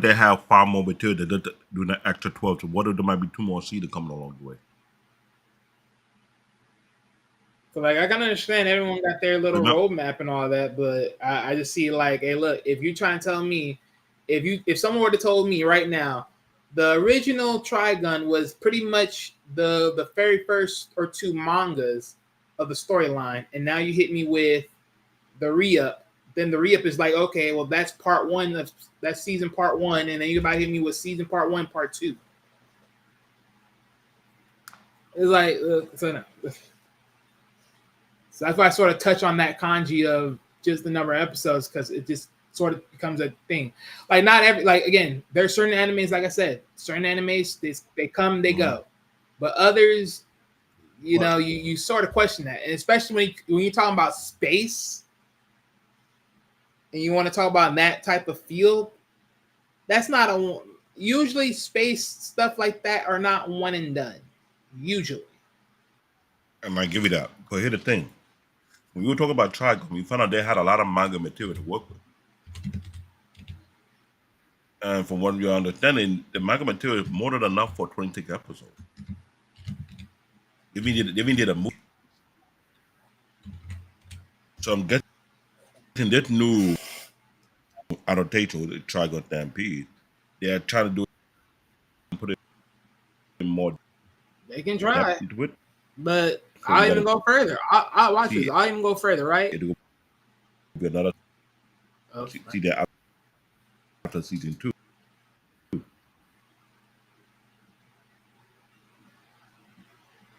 they have far more material that do the extra 12? So what if there might be two more seasons coming along the way? So like, I can understand everyone got their little Remember? roadmap and all that, but I just see like, hey, look, if you try and tell me, if someone were to told me right now, the original Trigun was pretty much the very first or two mangas of the storyline, and now you hit me with the re-up, then the re-up is like, okay, well, that's part one of that's season part one, and then you about to hit me with season part one, part two. It's like, so no. So that's why I sort of touch on that kanji of just the number of episodes, because it just sort of becomes a thing. Like not every, like again, there's certain animes, like I said, certain animes they come, they Mm-hmm. go, but others, But you sort of question that, and especially when you're talking about space and you want to talk about that type of field, That's not a usually space stuff like that are not one and done. Usually. I might give you that. But here's the thing: when we were talking about Trigon, we found out they had a lot of manga material to work with. And from what you're understanding, the manga material is more than enough for 26 episodes. They even did a movie. So I'm guessing this new adaptation with Trigon Stampede, they're trying to do it and put it in more They can try. depth into it. But So we I'll got even to go further. I'll watch this. see I'll even go further, right? it will be another Oh, see that after season 2.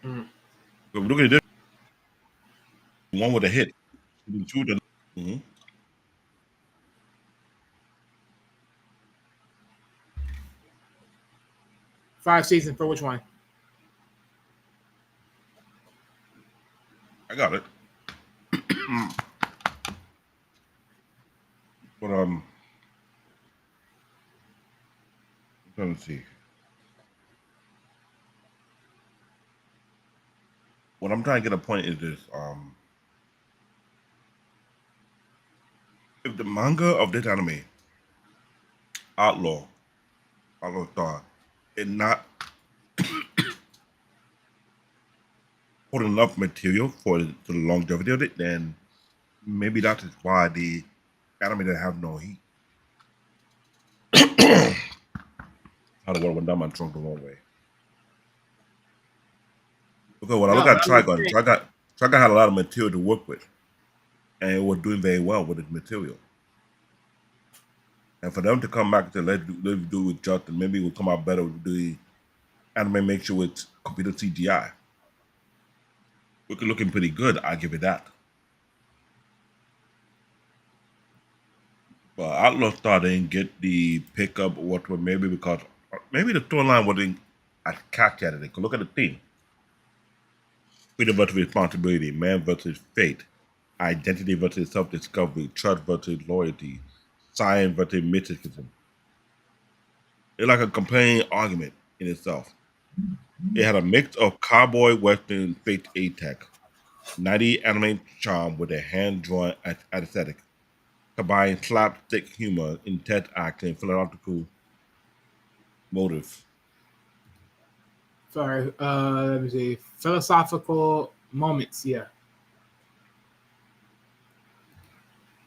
mm. But we're looking at this one with a hit. Season 2, mhm. 5 seasons for which one? I got it. But let me see. What I'm trying to get a point is this: if the manga of this anime, Outlaw, Outlaw Star, is not putting enough material for the longevity of it, then maybe that is why the anime didn't have no heat. How the world went down my trunk the wrong way. Because when I No, look at I'm just Trigon, saying. Trigon had a lot of material to work with, and it was doing very well with its material. And for them to come back to let's do it with Justin, maybe it will come out better with the anime make sure it's computer CGI. Looking pretty good, I'll give it that. But Outlaw Star didn't get the pickup what were maybe because maybe the storyline wasn't as catchy as it. Because look at the theme. Freedom versus responsibility, man versus fate, identity versus self-discovery, trust versus loyalty, science versus mysticism. It's like a compelling argument in itself. It had a mix of cowboy western fate tech, 90 anime charm with a hand-drawn aesthetic, combined slapstick humor, intense acting, and philosophical motives. Sorry. Let me see. Philosophical moments. Yeah.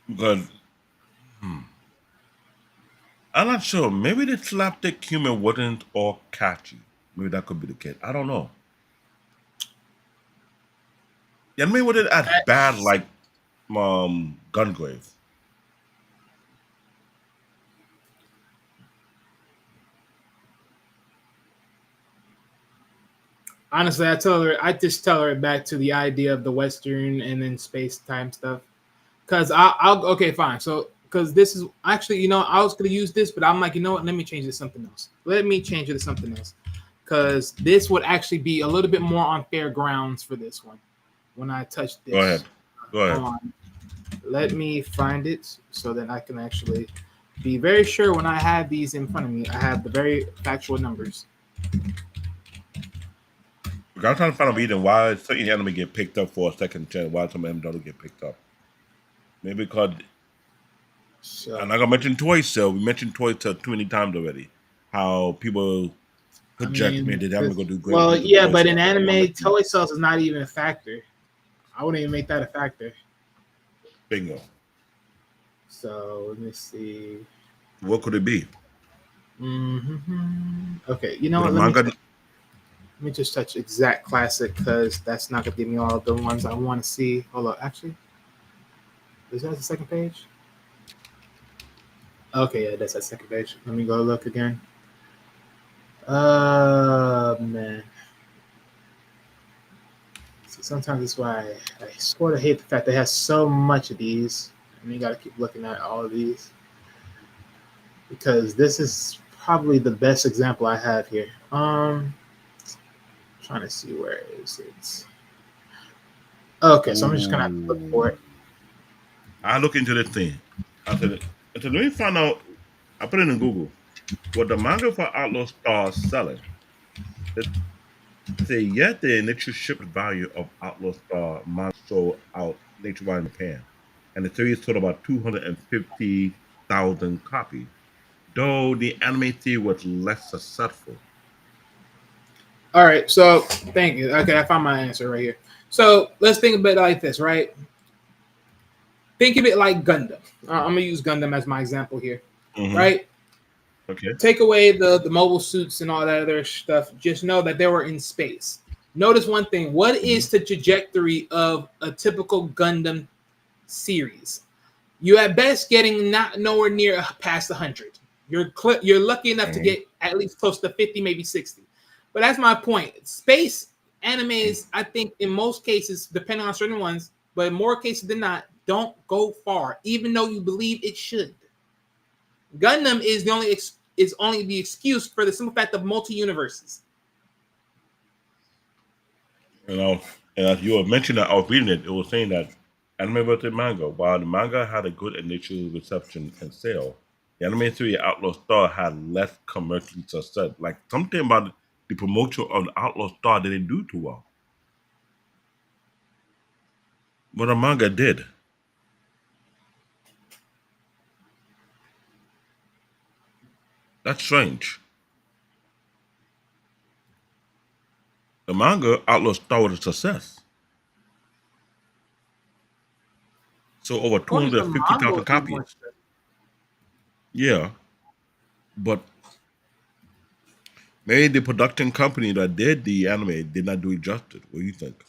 Because I'm not sure. Maybe the slapstick humor wasn't all catchy. Maybe that could be the case. I don't know. Yeah, maybe wasn't as bad like Gungrave. Honestly, I just tell her back to the idea of the Western and then space time stuff. Cause I'll okay, fine. So because this is actually, I was gonna use this, but I'm like, you know what? Let me change it to something else. Let me change it to something else. Cause this would actually be a little bit more on fair grounds for this one when I touch Go this. ahead. Go ahead. Hold on. Let me find it so that I can actually be very sure when I have these in front of me. I have the very factual numbers. Because I'm trying to find a reason why certain anime get picked up for a second chance, why some anime don't get picked up. Maybe because I'm So not gonna mention Toy Cell. We mentioned Toy Cell too many times already. How people I project, man, mean, the anime gonna do great well, because of yeah, Toy but Cell. in So I don't want to anime, mention toy cells is not even a factor. I wouldn't even make that a factor. bingo. So let me see. What could it be? Okay, you know With a what? manga? Let me just touch exact classic because that's not gonna give me all the ones I want to see. Hold on, actually, is that the second page? Okay, yeah, that's that second page. Let me go look again. Man. See, sometimes that's why I sort of hate the fact they have so much of these, and you got to keep looking at all of these because this is probably the best example I have here. Trying to see where is it. Okay, so I'm just gonna have to look for Ooh. it. I look into this thing. I said, let me find out. I put it in Google. Well, the manga for Outlaw Star is selling. They say yet the initial shipment value of Outlaw Star manga sold out nationwide in Japan, and the series sold about 250,000 copies, though the anime series was less successful. All right, so thank you. Okay, I found my answer right here. So let's think a bit like this, right? Think of it like Gundam. I'm gonna use Gundam as my example here, Hmm. right? Okay. Take away the mobile suits and all that other stuff. Just know that they were in space. Notice one thing. What Hmm. is the trajectory of a typical Gundam series? You at best getting not nowhere near past 100. You're lucky enough to Hmm. get at least close to 50, maybe 60. But that's my point. Space animes, I think, in most cases, depending on certain ones, but in more cases than not, don't go far, even though you believe it should. Gundam is only the excuse for the simple fact of multi universes. And, and as you were mentioning that, I was reading it, it was saying that anime versus manga, while the manga had a good initial reception and sale, the anime series Outlaw Star had less commercial success. Like something about the promotion of the Outlaw Star didn't do too well. But the manga did. That's strange. The manga Outlaw Star was a success. So over According to the manga, 250,000 would be more. copies. Yeah. But maybe the production company that did the anime did not do it justice. What do you think?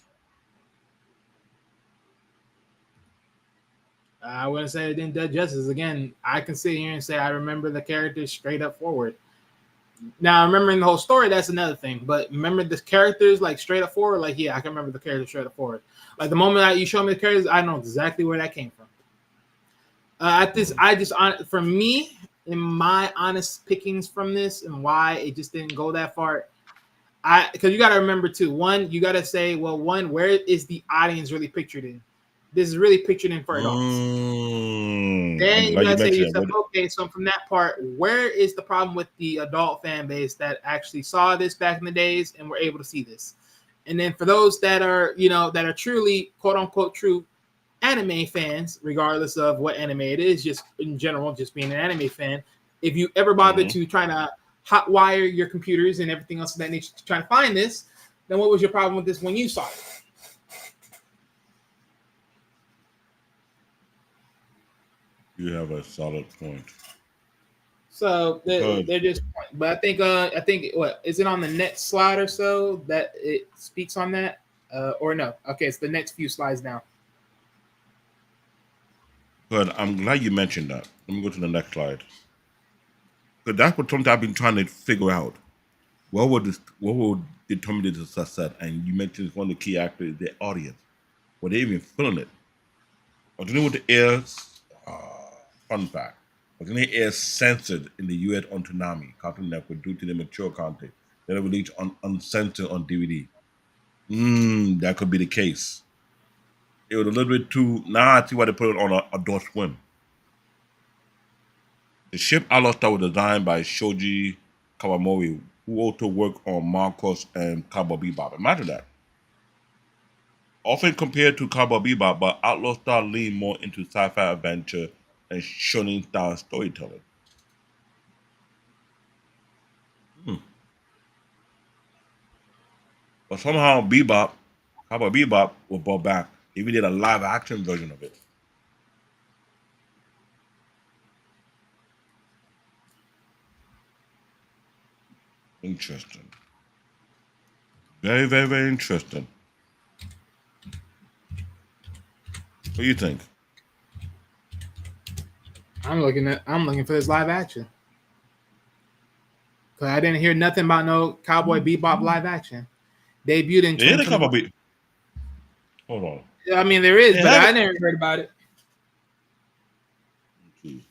I wouldn't say it didn't do justice. Again, I can sit here and say I remember the characters straight up forward. Now, remembering the whole story, that's another thing. But remember the characters like straight up forward, like yeah, I can remember the characters straight up forward. Like the moment that you show me the characters, I know exactly where that came from. At this, Mhm. I just for me, in my honest pickings from this and why it just didn't go that far. I because you got to remember too. One, you got to say, well, one, where is the audience really pictured in? This is really pictured in for adults. I'm Then you glad you gotta say to mentioned that. yourself, okay, so from that part, where is the problem with the adult fan base that actually saw this back in the days and were able to see this? And then for those that are, that are truly quote unquote true anime fans, regardless of what anime it is, just in general, just being an anime fan, if you ever bother Hmm. to try to hotwire your computers and everything else of that nature to try to find this, then what was your problem with this when you saw it? You have a solid point. So Because they're just, but I think what is it on the next slide or so that it speaks on that, or no? Okay, it's the next few slides now. but I'm glad you mentioned that. Let me go to the next slide. Because that's what something I've been trying to figure out. What would determine the success? And you mentioned one of the key actors, the audience. Were they even feeling it? Or do you know what the air fun fact? Was the air censored in the US on Tsunami Cartoon Network due to the mature content that are released uncensored on DVD? That could be the case. It was a little bit too. Now I see why they put it on Adult Swim. The ship Outlaw Star was designed by Shoji Kawamori, who also worked on Marcos and Cowboy Bebop. Imagine that. Often compared to Cowboy Bebop, but Outlaw Star leaned more into sci-fi adventure and shonen style storytelling. Hmm. But somehow Cowboy Bebop was brought back. They even did a live action version of it. Interesting. Very, very, very interesting. What do you think? I'm looking for this live action because I didn't hear nothing about no Cowboy Bebop live action debuted in Yeah, the Cowboy 2021. Bebop. Hold on. I mean, there is, They but have I it. never heard about it. Okay.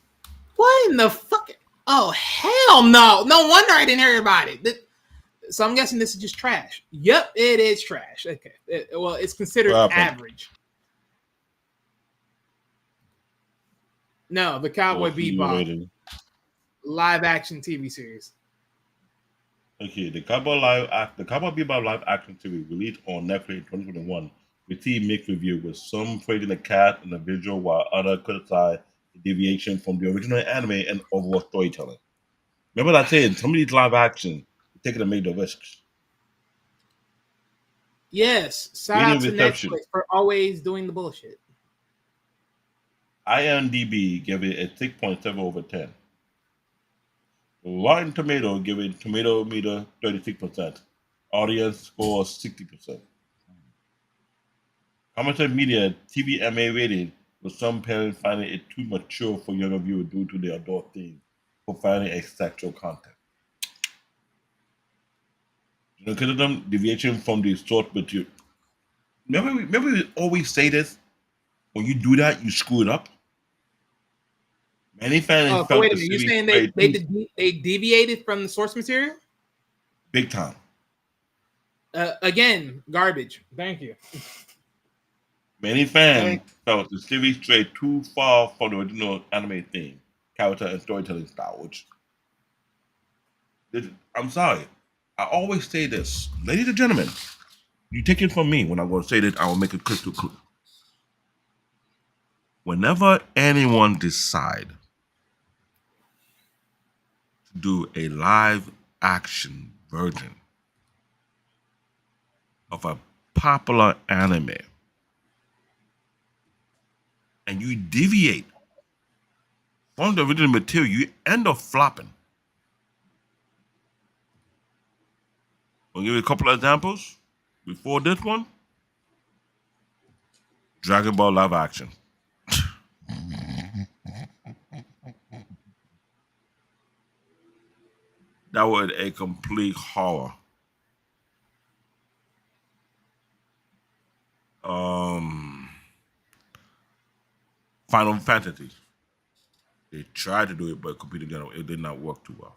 What in the fuck? Oh hell no! No wonder I didn't hear about it. So I'm guessing this is just trash. Yep, it is trash. Okay, well, it's What considered happened? average. No, the Well, Cowboy see you Bebop later. live action TV series. Okay, the Cowboy Bebop live action series released on Netflix in 2021 received mixed review with some praising the cast and the visual while others criticized the deviation from the original anime and overall storytelling. Remember that I said some of these live action taking a major risks. Yes, shout out Reading to reception. Netflix for always doing the bullshit. IMDb gave it a 6.7 over 10. Rotten Tomato gave it tomato meter 36%. Audience score 60%. Commented media TVMA rating, with some parents finding it too mature for younger viewers due to the adult theme, providing a sexual content. You know, consider them deviation from the source material. Remember we always say this? When you do that, you screw it up. Many fans Oh, so felt wait a the minute. You're series saying played too they deviated from the source material? big time. Again, garbage. Thank you. Many fans Thank. felt the series strayed too far from the original anime theme, character, and storytelling style, which I'm sorry. I always say this, ladies and gentlemen. You take it from me when I'm going to say this. I will make it crystal clear. Whenever anyone decide to do a live action version of a popular anime and you deviate from the original material, you end up flopping. I'll give you a couple of examples. Before this one, Dragon Ball live action. That was a complete horror. Um, Final Fantasy. They tried to do it, but competing together, it did not work too well.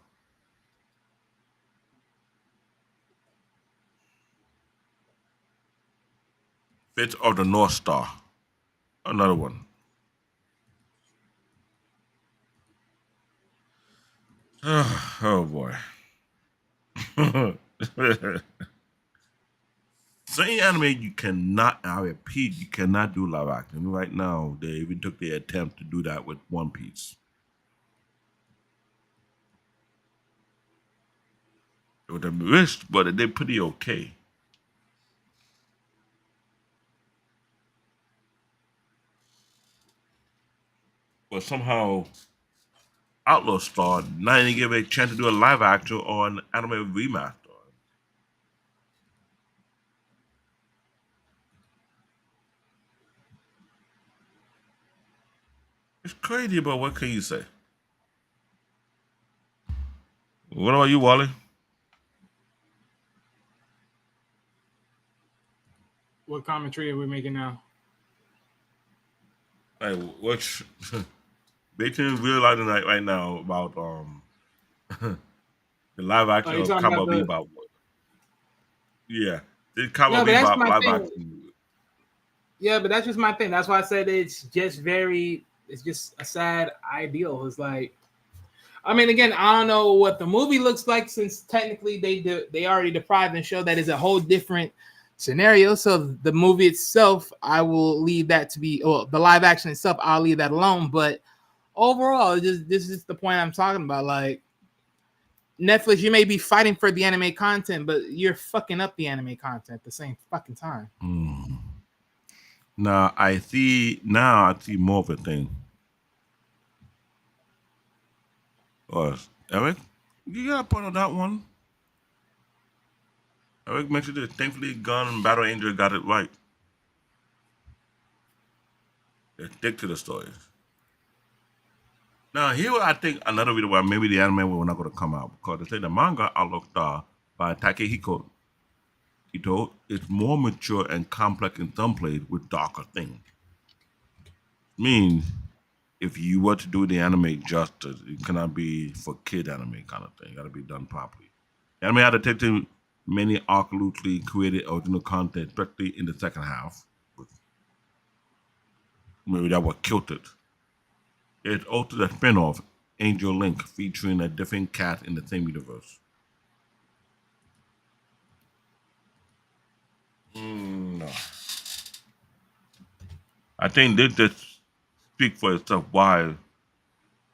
Fate of the North Star. Another one. Oh boy. Certain anime you cannot, I repeat, you cannot do live action. Right now, they even took the attempt to do that with One Piece. It was a risk, but they did pretty okay. But somehow, Outlaw Star not even give a chance to do a live action or an anime remaster. It's crazy, but what can you say? What about you, Wally? What commentary are we making now? Like, what's Baton realizing right now about the live Oh, action you of talking about Cowboy the? Bebop? Yeah, the Cowboy No, but that's Bebop my live thing. action. Yeah, but that's just my thing. That's why I said it's just very. It's just a sad ideal. It's like, I mean, again, I don't know what the movie looks like since technically they already deprived and showed that is a whole different scenario. So the movie itself, I will leave that to be, well, the live action itself, I'll leave that alone. But overall, this is the point I'm talking about. Like Netflix, you may be fighting for the anime content, but you're fucking up the anime content at the same fucking time. Hmm. Now I see more of a thing. Eric, you got a point on that one. Eric mentioned it. Thankfully, Gun and Battle Angel got it right. They stick to the stories. Now, here I think another reason why maybe the anime will not going to come out because they say the manga Outlaw Star by Takehiko Ito is more mature and complex in some plays with darker themes. Means if you were to do the anime justice, it cannot be for kid anime kind of thing. It got to be done properly. The anime had to take in many archaeologically created original content, especially in the second half. Maybe that what killed it. It's also a spin-off Angel Link featuring a different cat in the same universe. No. I think this just speak for itself why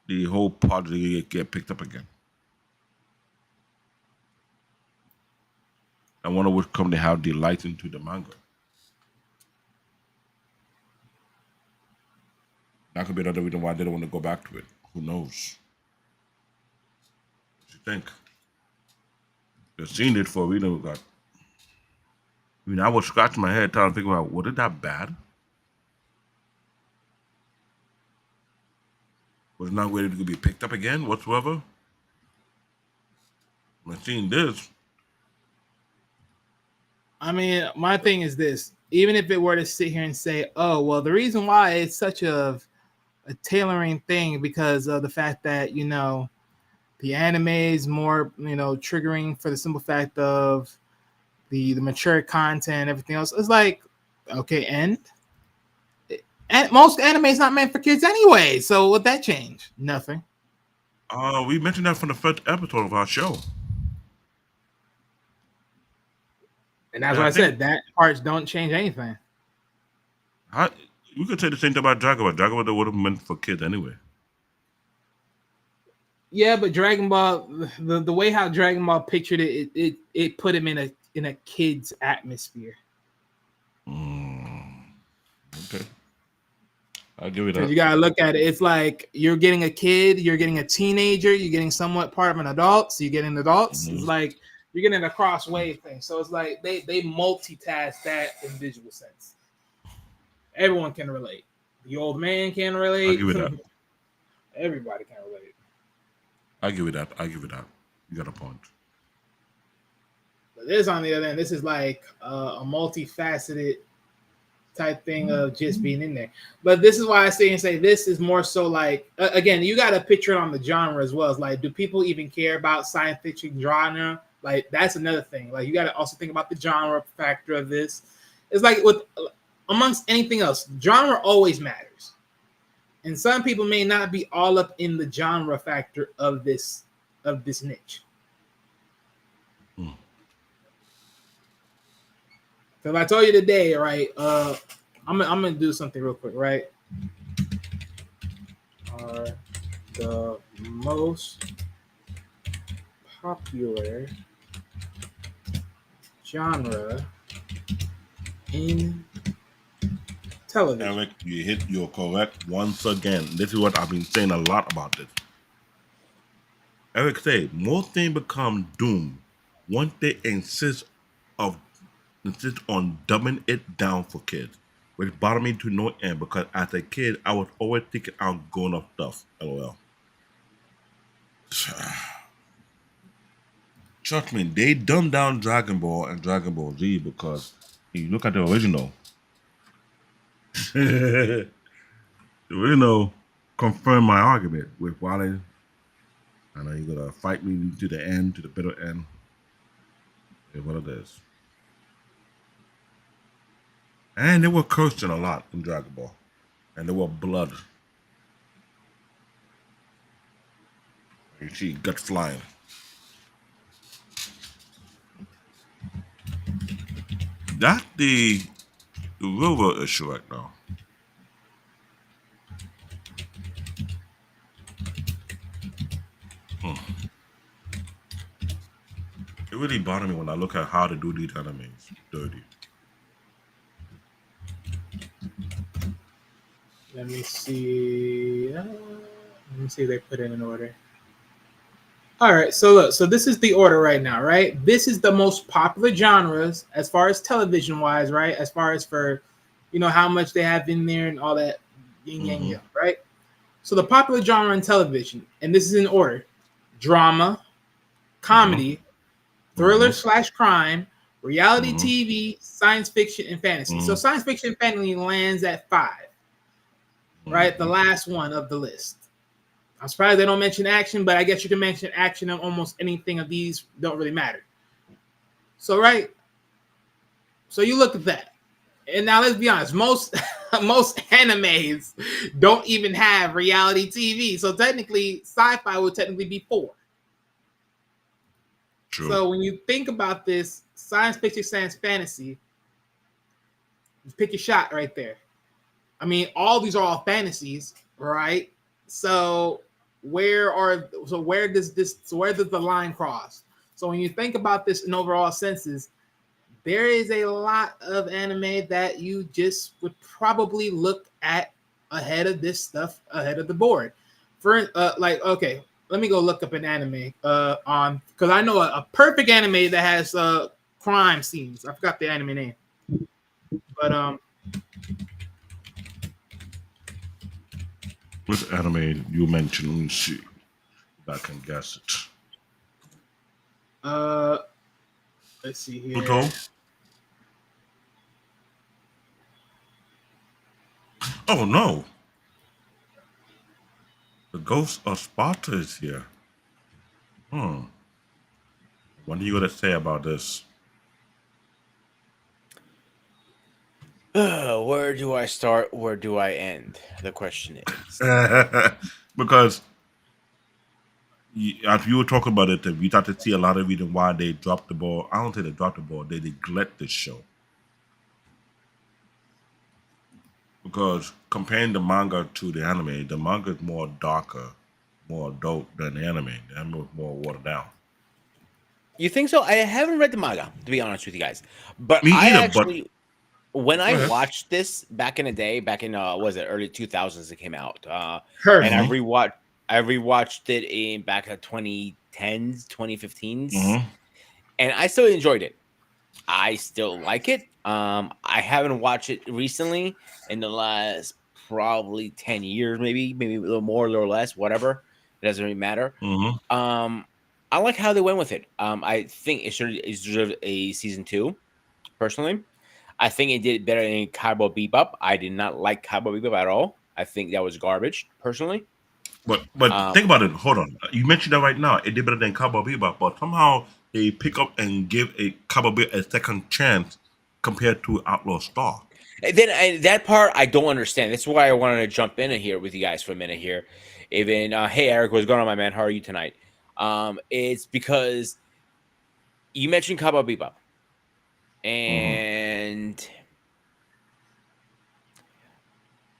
the whole project get picked up again. I wonder which company have the license to the manga. That could be another reason why they don't want to go back to it. Who knows? What you think? You've seen it for a reason. We got. I mean, I was scratching my head trying to figure out, was it that bad? Was it not ready to be picked up again whatsoever? When I seen this, I mean, my thing is this: even if it were to sit here and say, "Oh, well, the reason why it's such a tailoring thing because of the fact that the anime is more triggering for the simple fact of the mature content, everything else," it's like, okay, and most anime is not meant for kids anyway. So what that change? Nothing. we mentioned that from the first episode of our show. And that's And why I I think said that parts don't change anything. I, we could say the same thing about Dragon Ball. Dragon Ball would have meant for kids anyway. Yeah, but Dragon Ball, the way how Dragon Ball pictured it put him in a kid's atmosphere. Okay. I'll give you Because that. you gotta look at it. It's like you're getting a kid, you're getting a teenager, you're getting somewhat part of an adult, so you're getting adults. It's Mhm. like you're getting a cross wave thing. So it's like they multitask that in visual sense. Everyone can relate. The old man can I'll relate. give you that. Everybody can relate. I'll give you that. I'll give you that. You got a point. But this, on the other hand, this is like a multifaceted type thing of just being in there. But this is why I say this is more so like again, you got to picture it on the genre as well. It's like, do people even care about science fiction genre? Like that's another thing. Like you got to also think about the genre factor of this. It's like with amongst anything else, genre always matters. And some people may not be all up in the genre factor of this niche. Hmm. So if I told you today, right, I'm gonna do something real quick, right? Are the most popular genre in television? Eric, you're correct once again. This is what I've been saying a lot about this. Eric said most things become doom once they insist on dumbing it down for kids, which bothered me to no end because as a kid I was always thinking out grown up stuff. LOL. Trust me, they dumbed down Dragon Ball and Dragon Ball Z because if you look at the original, the original confirmed my argument with Wally. I know you're gonna fight me to the end, to the bitter end. It's what it is. And they were cursing a lot in Dragon Ball. And there were blood. You see gut flying. That's the real issue right now. It really bothers me when I look at how to do these animes dirty. Let me see. Let me see if they put it in order. All right, so look, so this is the order right now, right? This is the most popular genres as far as television wise, right? As far as for, how much they have in there and all that, yin yang yang, right? So the popular genre in television, and this is in order: drama, comedy, thriller slash crime, reality TV, science fiction, and fantasy. So science fiction and fantasy lands at 5, right? The last one of the list. I'm surprised they don't mention action, but I guess you can mention action on almost anything of these. Don't really matter. So, right. So you look at that. And now let's be honest, most most animes don't even have reality TV. So technically, sci-fi would technically be four. True. So when you think about this science fiction, science fantasy, you pick your shot right there. I mean, all these are all fantasies, right? So where does the line cross? So when you think about this in overall senses, there is a lot of anime that you just would probably look at ahead of this stuff ahead of the board. For like, okay, let me go look up an anime on because I know a perfect anime that has crime scenes. I forgot the anime name, but Which anime you mentioned? Let me see if I can guess it. uh let's see Pluto? here. Oh no! The ghost of Sparta is here. Hmm. What are you gonna say about this? Where do I start? Where do I end? The question is. Because as you were talking about it, we start to see a lot of reason why they dropped the ball. I don't say they dropped the ball; they neglect this show. Because comparing the manga to the manga is more darker, more adult than the anime. The anime is more watered down. You think so? I haven't read the manga, to be honest with you guys. But Me I either, but actually, when go I ahead. watched this back in the day, back in was it early 2000s it came out. And Perfect. Mm-hmm. I rewatched it in back in 2010s, 2015s, Mm-hmm. and I still enjoyed it. I still like it. I haven't watched it recently in the last probably 10 years, maybe a little more, a little less, whatever. It doesn't really matter. Mm-hmm. Um, I like how they went with it. I think it deserved a season two. Personally, I think it did better than Cowboy Bebop. I did not like Cowboy Bebop at all. I think that was garbage. Personally, But um, think about it. Hold on. You mentioned that right now. It did better than Cowboy Bebop, but somehow they pick up and give a Cowboy Bebop a second chance compared to Outlaw Star. and then that part I don't understand. That's why I wanted to jump in here with you guys for a minute here. Even hey Eric, what's going on, my man? How are you tonight? It's because you mentioned Cowboy Bebop, Mm-hmm. and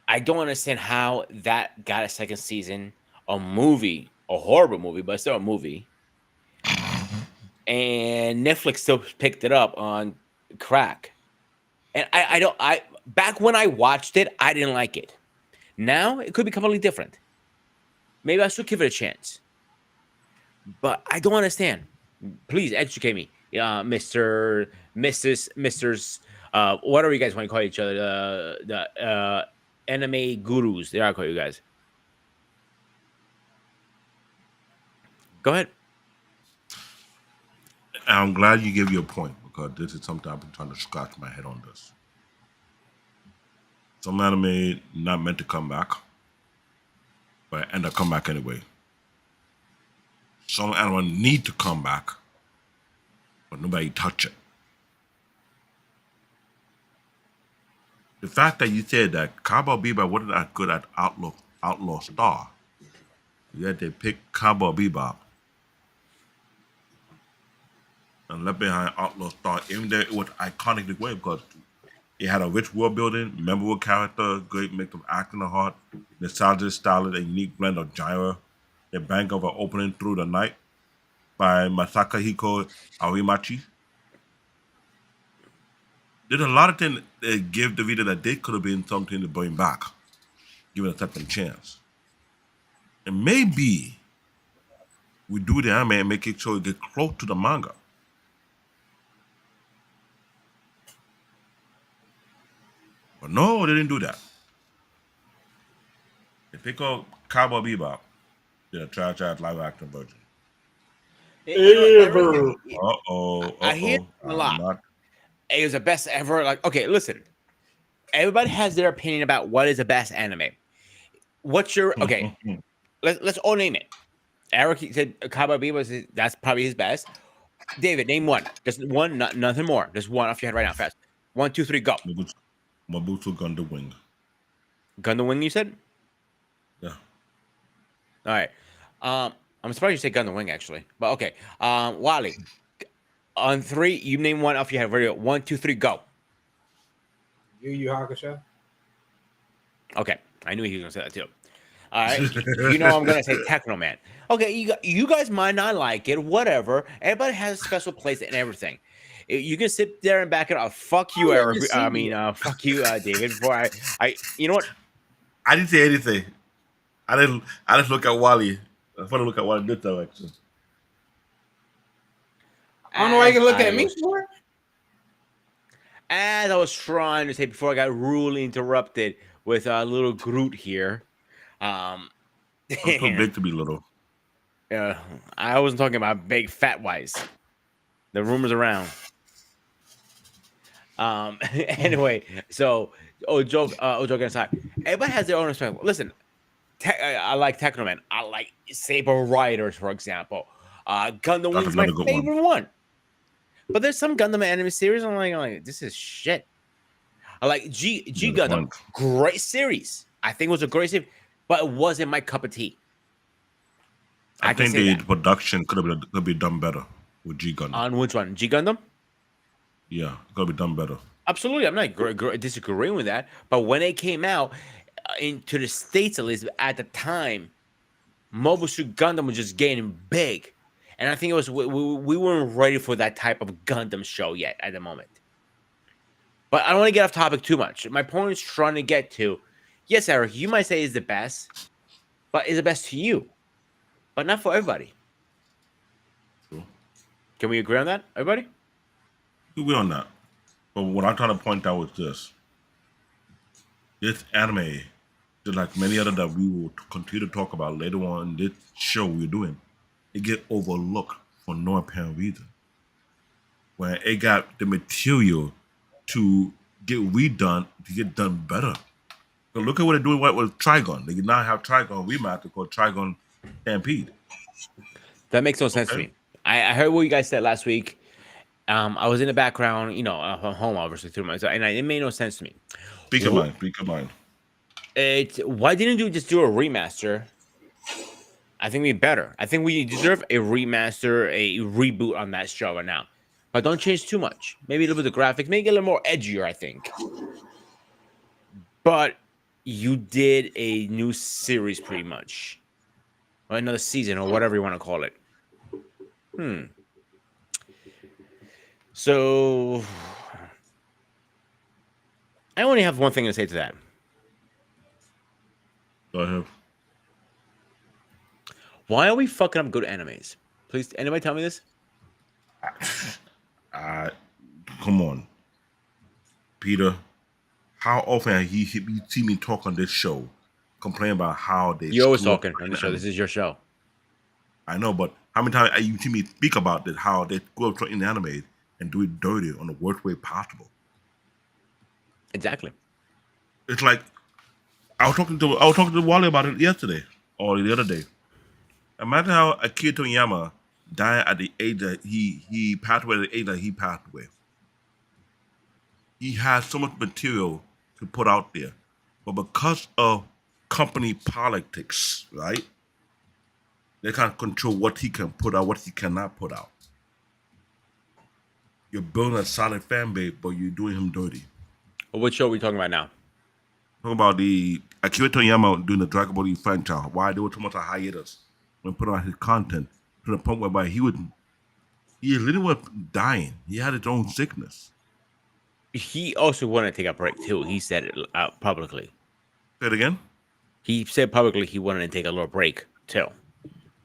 I don't understand how that got a second season, a movie, a horrible movie, but still a movie, and Netflix still picked it up on crack. And I don't I back when I watched it, I didn't like it. Now it could be completely different. Maybe I should give it a chance. But I don't understand. Please educate me, Mister, Mrs., Misters. What are you guys want to call each other? The anime gurus. There I call you guys. Go ahead. I'm glad you gave your point because this is something I've been trying to scratch my head on this. Some anime not meant to come back, but end up come back anyway. Some anime need to come back, but nobody touch it. The fact that you said that Cowboy Bebop wasn't that good at Outlaw Star, yet they picked Cowboy Bebop and left behind Outlaw Star, even though it was iconic the way because it had a rich world building, memorable character, great mix of acting and heart, nostalgic style, and a unique blend of genre. The bank of an opening through the night by Masakahiko Arimachi. There's a lot of things that give the reader that they could have been something to bring back, given a second chance. And maybe we do the anime and make it sure it get close to the manga. But no, they didn't do that. They pick up Cowboy Bebop, did a trash ass live action version. You know, Eric, I hear it a I'm lot. not. It was the best ever. Like, okay, listen. Everybody has their opinion about what is the best anime. What's your okay? Let's all name it. Eric said Cowboy Bebop that's probably his best. David, name one. Just one, nothing more. Just one off your head right now, fast. One, two, three, go. Mobutu Gundam Wing. Gundam Wing, you said? Yeah. All right. I'm surprised you said Gundam Wing, actually. But okay. Wally, on 3, you name one off your head. Ready? 1, 2, 3, go. Yu Yu Hakusho. Okay. I knew he was going to say that, too. All right. You know I'm going to say Techno Man. Okay. You guys might not like it. Whatever. Everybody has a special place and everything. You can sit there and back it up. Fuck you, I live Eric. in I mean, CBS. fuck you, David. Before you know what? I didn't say anything. I didn't. I just look at Wally. I want to look at Wally in this direction. I don't know why you As can look I at me was for. as I was trying to say before I got rudely interrupted with a little Groot here. Um, I'm too big to be little. I wasn't talking about big fat wise. The rumors around. Anyway, so joke aside, everybody has their own perspective. Listen, I like Technoman. I like Saber Riders, for example. Gundam That's Wing's my another good one. favorite one. But there's some Gundam anime series I'm like, this is shit. I like G Good Gundam, point. great series. I think it was a great series, but it wasn't my cup of tea. I can think say the that. production could be done better with G Gundam. On which one? G Gundam? Yeah, it could be done better. Absolutely. I'm not disagreeing with that. But when it came out into the States, at least at the time, Mobile Suit Gundam was just getting big. And I think it was we weren't ready for that type of Gundam show yet at the moment. But I don't want to get off topic too much. My point is trying to get to, yes, Eric, you might say it's the best, but it's the best to you, but not for everybody. True. Can we agree on that, everybody? We on that. But what I'm trying to point out is this. This anime, just like many other that we will continue to talk about later on in this show we're doing, it get overlooked for no apparent reason. When it got the material to get redone, to get done better. So look at what they're doing with Trigon. They now have Trigon remaster called Trigon Stampede. That makes no sense to Okay. me. I heard what you guys said last week. I was in the background, home obviously through myself, and it made no sense to me. Speak your mind. Speak your mind. Why didn't you just do a remaster? I think we better. I think we deserve a remaster, a reboot on that show right now. But don't change too much. Maybe a little bit of graphics, make it a little more edgier, I think. But you did a new series pretty much. Or another season or whatever you want to call it. So I only have one thing to say to that. Go ahead. Why are we fucking up good animes? Please, anybody tell me this? Come on, Peter. How often have you see me talk on this show, complain about how they? You're always screw up talking on the show. anime? This is your show. I know, but how many times have you see me speak about this? How they screw up in the anime and do it dirty on the worst way possible. Exactly. It's like I was talking to Wally about it yesterday or the other day. Imagine how Akira Toriyama died at the age that he passed away at the age that he passed away. He has so much material to put out there, but because of company politics, right? They can't control what he can put out, what he cannot put out. You're building a solid fan base, but you're doing him dirty. Well, what show are we talking about now? Talking about the Akira Toriyama doing the Dragon Ball Z franchise, why there was so much of hiatus when putting out his content to the point whereby he literally was dying. He had his own sickness. He also wanted to take a break too. He said it out publicly. Say it again. He said publicly he wanted to take a little break too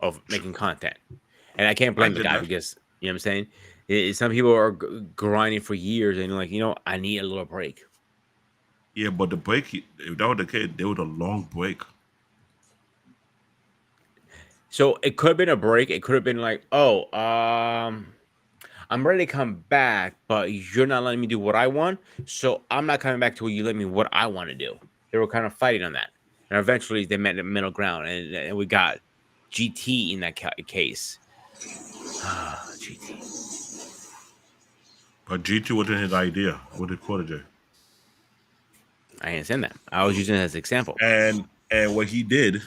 of making content, and I can't blame the get guy that. because you know what I'm saying. Some people are grinding for years and like I need a little break. Yeah, but the break, if that was the case, there was a long break. So it could have been a break. It could have been like, I'm ready to come back, but you're not letting me do what I want. So I'm not coming back till you let me what I want to do. They were kind of fighting on that. And eventually they met in the middle ground. And we got GT in that case. GT. But GT wasn't his idea with his protege. I understand that. I was using it as an example. And what he did,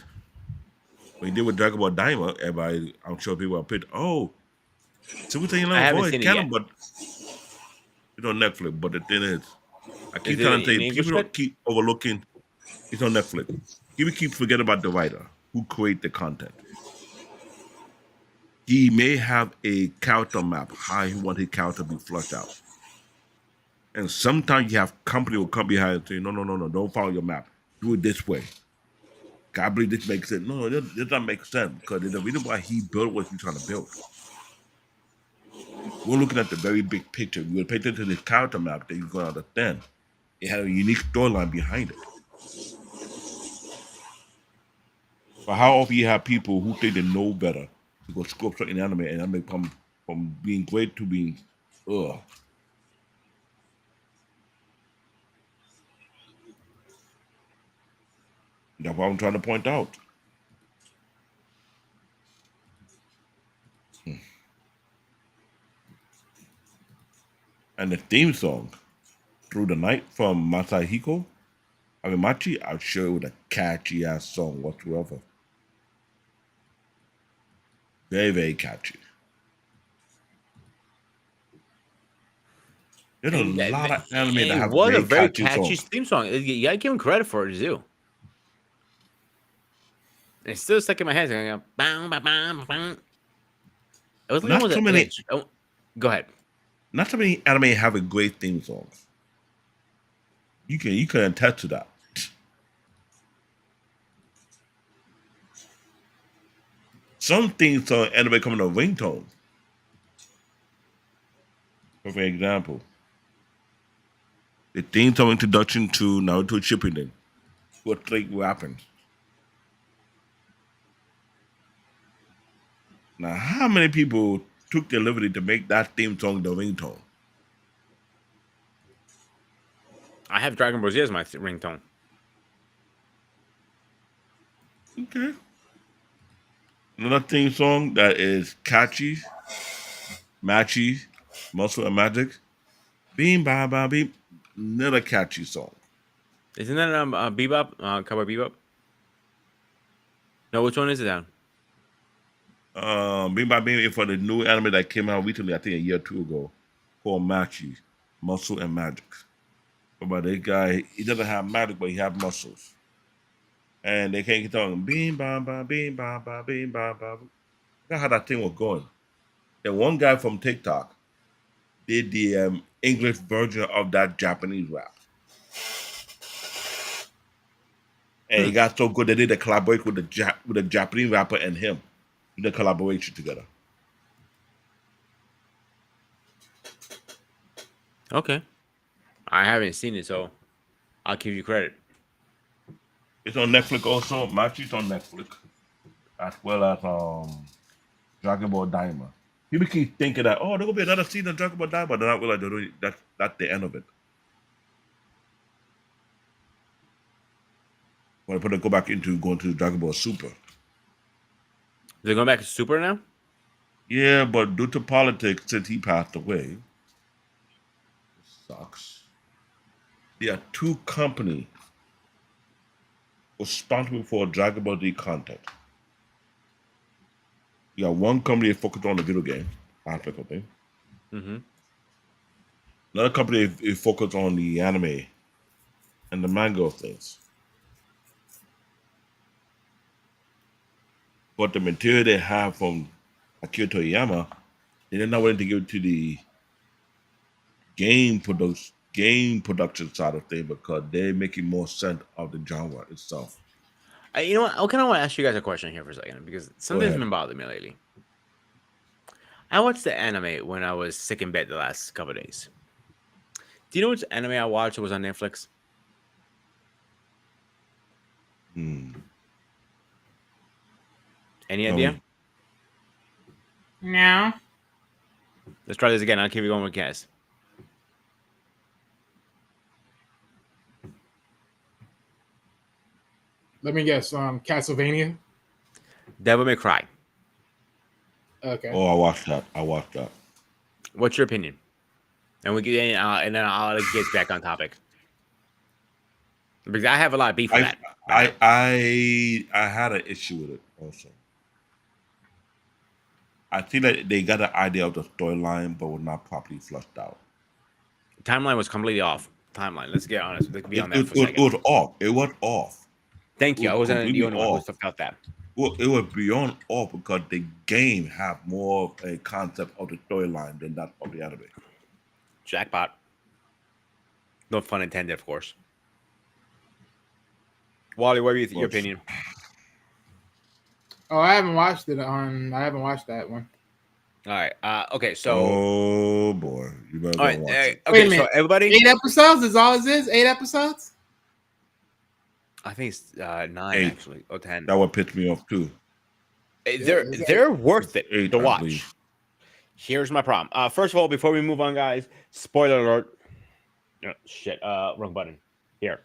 with Dragon Ball Daima, everybody, I'm sure people are pissed. Oh, so we saying I haven't it's seen it canon, yet. but it's on Netflix. But the thing is, I Is keep it trying to in say English? people don't keep overlooking. It's on Netflix. People keep forgetting about the writer who create the content. He may have a character map, how he want his character to be flushed out. And sometimes you have company will come behind and say, no, don't follow your map. Do it this way. I believe this makes sense. No, this doesn't make sense because there's a reason why he built what he's trying to build. We're looking at the very big picture. You would pay attention to this character map that you're going to understand. It had a unique storyline behind it. But how often you have people who think they know better to go screw up certain anime and anime from being great to being ugh. That's what I'm trying to point out. And the theme song, Through the Night from Masahiko Arimachi, I'm sure it was a catchy ass song whatsoever. Very, very catchy. There's a And lot of anime that it have was a very very catchy catchy songs. theme song. You gotta give him credit for it too. And it's still stuck in my head. Going, bang, bang, bang, bang. It was like Not so many, go ahead. not so many anime have a great theme songs. You can attest to that. Some theme song anime come in a ringtone. For example, the theme song introduction to Naruto Shippuden, what three weapons. Now, how many people took the liberty to make that theme song the ringtone? I have Dragon Ball Z as my ringtone. Okay. Another theme song that is catchy, matchy, muscle and magic. Beam ba ba beam. Another catchy song. Isn't that Bebop? Cowboy Bebop? No, which one is it now? Beam by beam is for the new anime that came out recently, I think a year or two ago, called Matchy, Muscle and Magic. But this guy, he doesn't have magic, but he have muscles. And they can't keep talking beam ba ba beam ba ba beam ba ba. That's how that thing was going. The one guy from TikTok did the English version of that Japanese rap. And he got so good they did a collaboration with the Japanese rapper and him. Did a collaboration together. Okay. I haven't seen it, so I'll give you credit. It's on Netflix also. Matchy's on Netflix. As well as Dragon Ball Daima. People keep thinking that, oh, there's gonna be another season of Dragon Ball Daima, but they're not realizing that's the end of it. When I put it go back into going to Dragon Ball Super. They're going back to Super now? Yeah, but due to politics, since he passed away, it sucks. There are two companies responsible for Dragon Ball Z content. You got one company that focuses on the video game aspect of things. Mm-hmm. Another company is focused on the anime and the manga of things. But the material they have from Akira Toriyama, they're not willing to give it to the game production side of things because they're making more sense of the genre itself. You know what? I kind of want to ask you guys a question here for a second because something's ahead. been bothering me lately. I watched the anime when I was sick in bed the last couple of days. Do you know which anime I watched? It was on Netflix. Any idea? No. Let's try this again. I'll keep you going with guess. Let me guess. Castlevania. Devil May Cry. Okay. Oh, I watched that. What's your opinion? And we get and then I'll get back on topic. Because I have a lot of beef with that. I had an issue with it also. I think that they got an idea of the storyline, but was not properly flushed out. Timeline was completely off. Timeline. Let's get honest. Let's be on that It, for a it, second. it was off. It was off. Thank It you. I was wasn't the completely only one who off. felt that. Well, it was beyond off because the game had more of a concept of the storyline than that of the anime. Jackpot. No pun intended, of course. Wally, what do you think? Your opinion? Oh, I haven't watched it I haven't watched that one. All right. Okay. So. Oh boy, you better All go right. watch it. Wait a Okay. So minute. everybody. 8 episodes is all it is? 8 episodes? I think it's 9 8. actually, or 10. That would piss me off too. They're worth it It's 8, to I watch. believe. Here's my problem. First of all, before we move on, guys, spoiler alert. Oh, shit. Wrong button. Here.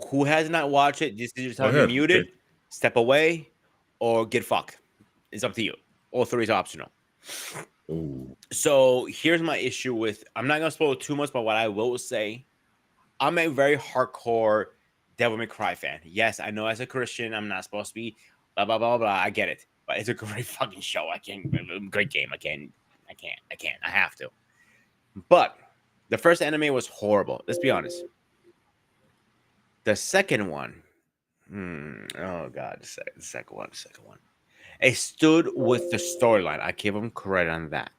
Who has not watched it? Just Go tell me ahead. muted, Okay. step away, or get fucked. It's up to you. All three is optional. Oh, So here's my issue with. I'm not gonna spoil too much, but what I will say, I'm a very hardcore Devil May Cry fan. Yes, I know as a Christian, I'm not supposed to be blah blah blah blah. I get it, but it's a great fucking show. I can't. Great game. I can't. I have to. But the first anime was horrible. Let's be honest. The second one, oh god, the second one. It stood with the storyline. I give them credit on that.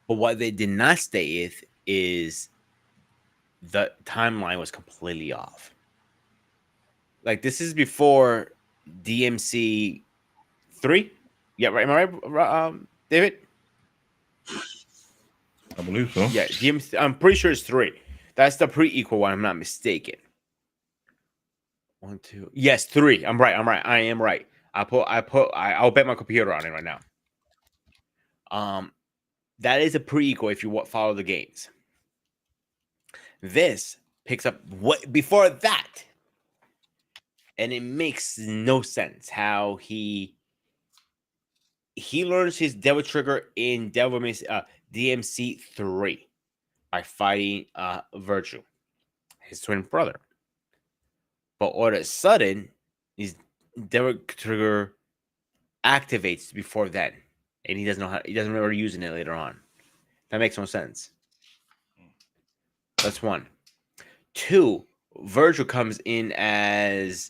But what they did not stay with is the timeline was completely off. Like this is before DMC 3. Yeah, right. Am I right, David? I believe so. Yeah, DMC. I'm pretty sure it's 3. That's the pre-equal one. I'm not mistaken. 1, 2. Yes, 3. I'm right. I am right. I'll bet my computer on it right now. That is a pre-equal if you follow the games. This picks up what before that, and it makes no sense how he learns his Devil Trigger in DMC 3 by fighting Virtue, his twin brother. But all of a sudden, his Devil Trigger activates before then, and he doesn't remember using it later on. That makes no sense. That's 1. 2, Virgil comes in as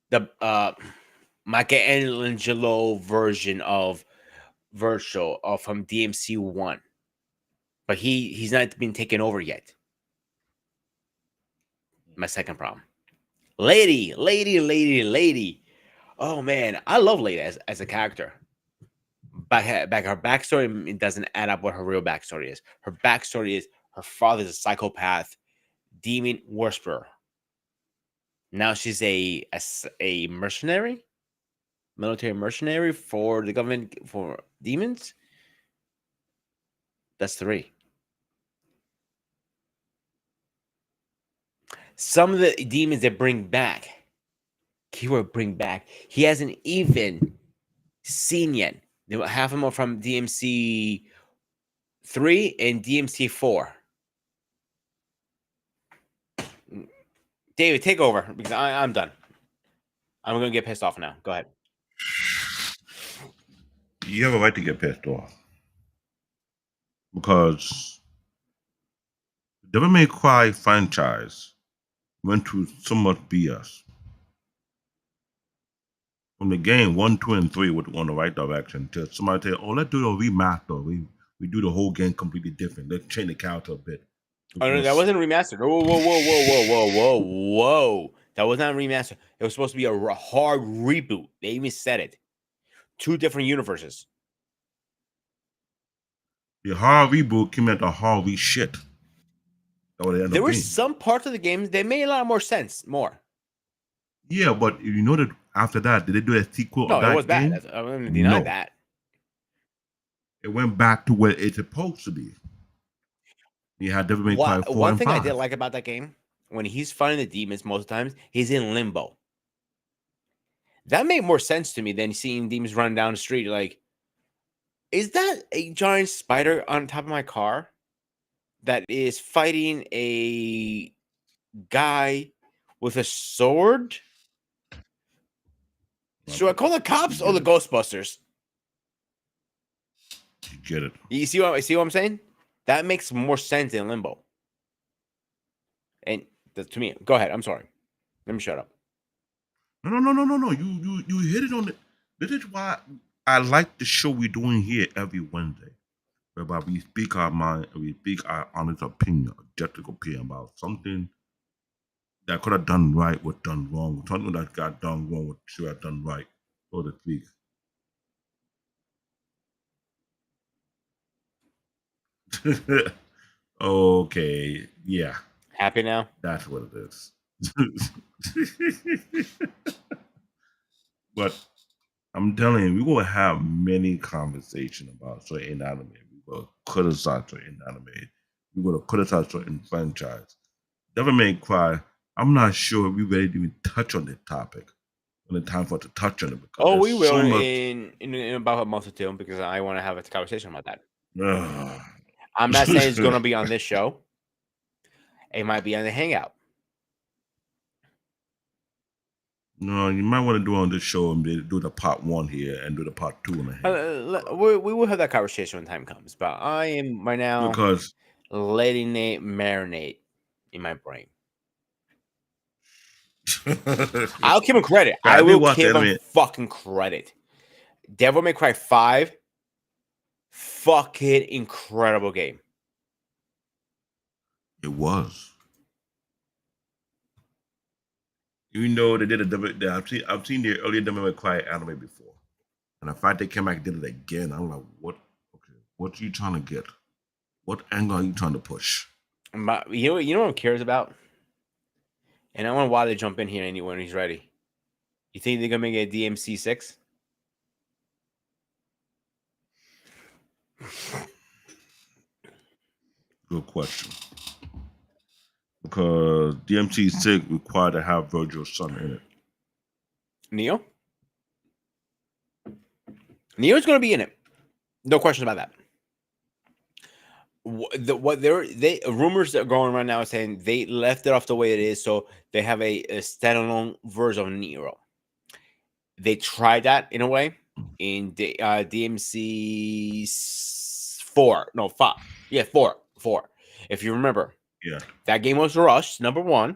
the Michelangelo version of Virgil from DMC 1, but he's not been taken over yet. My second problem. Lady. Oh man, I love Lady as a character. Back her backstory, it doesn't add up what her real backstory is. Her backstory is her father's a psychopath, demon worshiper. Now she's a mercenary, military mercenary for the government for demons. That's 3. Some of the demons that bring back, keyword bring back, he hasn't even seen yet. Half of them are from DMC 3 and DMC 4. David, take over because I'm done. I'm going to get pissed off now. Go ahead. You have a right to get pissed off because the Devil May Cry franchise went through so much BS. From the game 1, 2, and 3 were on the right direction to somebody say, "Oh, let's do a remaster. We do the whole game completely different. Let's change the character a bit." Oh, no, that wasn't remastered. Whoa. That was not remastered. It was supposed to be a hard reboot. They even said it. 2 different universes. The hard reboot came out the hard shit. There were some parts of the games that made a lot more sense. Yeah, but you know that after that, did they do a sequel No, of that it was game? bad. I'm going to deny that. It went back to where it's supposed to be. You had Devil May Cry 4 One and thing 5. I did like about that game, when he's fighting the demons most of the times, he's in limbo. That made more sense to me than seeing demons run down the street. Like, is that a giant spider on top of my car? that is fighting a guy with a sword. Should I call the cops or the Ghostbusters? You get it. You see what I'm saying? That makes more sense in Limbo. And to me, go ahead. I'm sorry. Let me shut up. No. You hit it on it. This is why I like the show we're doing here every Wednesday, whereby we speak our mind and we speak our honest opinion, objective opinion about something that could have done right was done wrong, something that got done wrong was should have done right, so to speak. Okay, yeah, Happy now? that's what it is. But I'm telling you, we're gonna have many conversations about certain anime. We're gonna criticize certain anime. We're gonna criticize certain franchise. Devil May Cry. I'm not sure we ready to even touch on this topic when it's time for us to touch on it because Oh, we there's will so much. in about a month or two because I want to have a conversation about that. Ugh. I'm not saying it's going to be on this show. It might be on the Hangout. No, you might want to do it on this show and do the part 1 here and do the part 2 on the Hangout. We will have that conversation when time comes. But I am right now Because letting it marinate in my brain. I'll give him credit. Yeah, I we will watched give him anime. fucking credit. Devil May Cry 5, fucking incredible game. It was. Even though they did I've seen the earlier Devil May Cry anime before, and the fact they came back and did it again, I'm like, what? Okay, what are you trying to get? What angle are you trying to push? But you know what I'm curious about? And I want Wally to jump in here when he's ready. You think they're gonna make a DMC 6? Good question. Because DMC 6 required to have Virgil's son in it. Neo? Neo's gonna be in it. No question about that. Rumors that are going right now are saying they left it off the way it is, so they have a standalone version of Nero. They tried that in a way in DMC 4. No, 5. Yeah, 4. If you remember. Yeah. That game was rushed, number 1.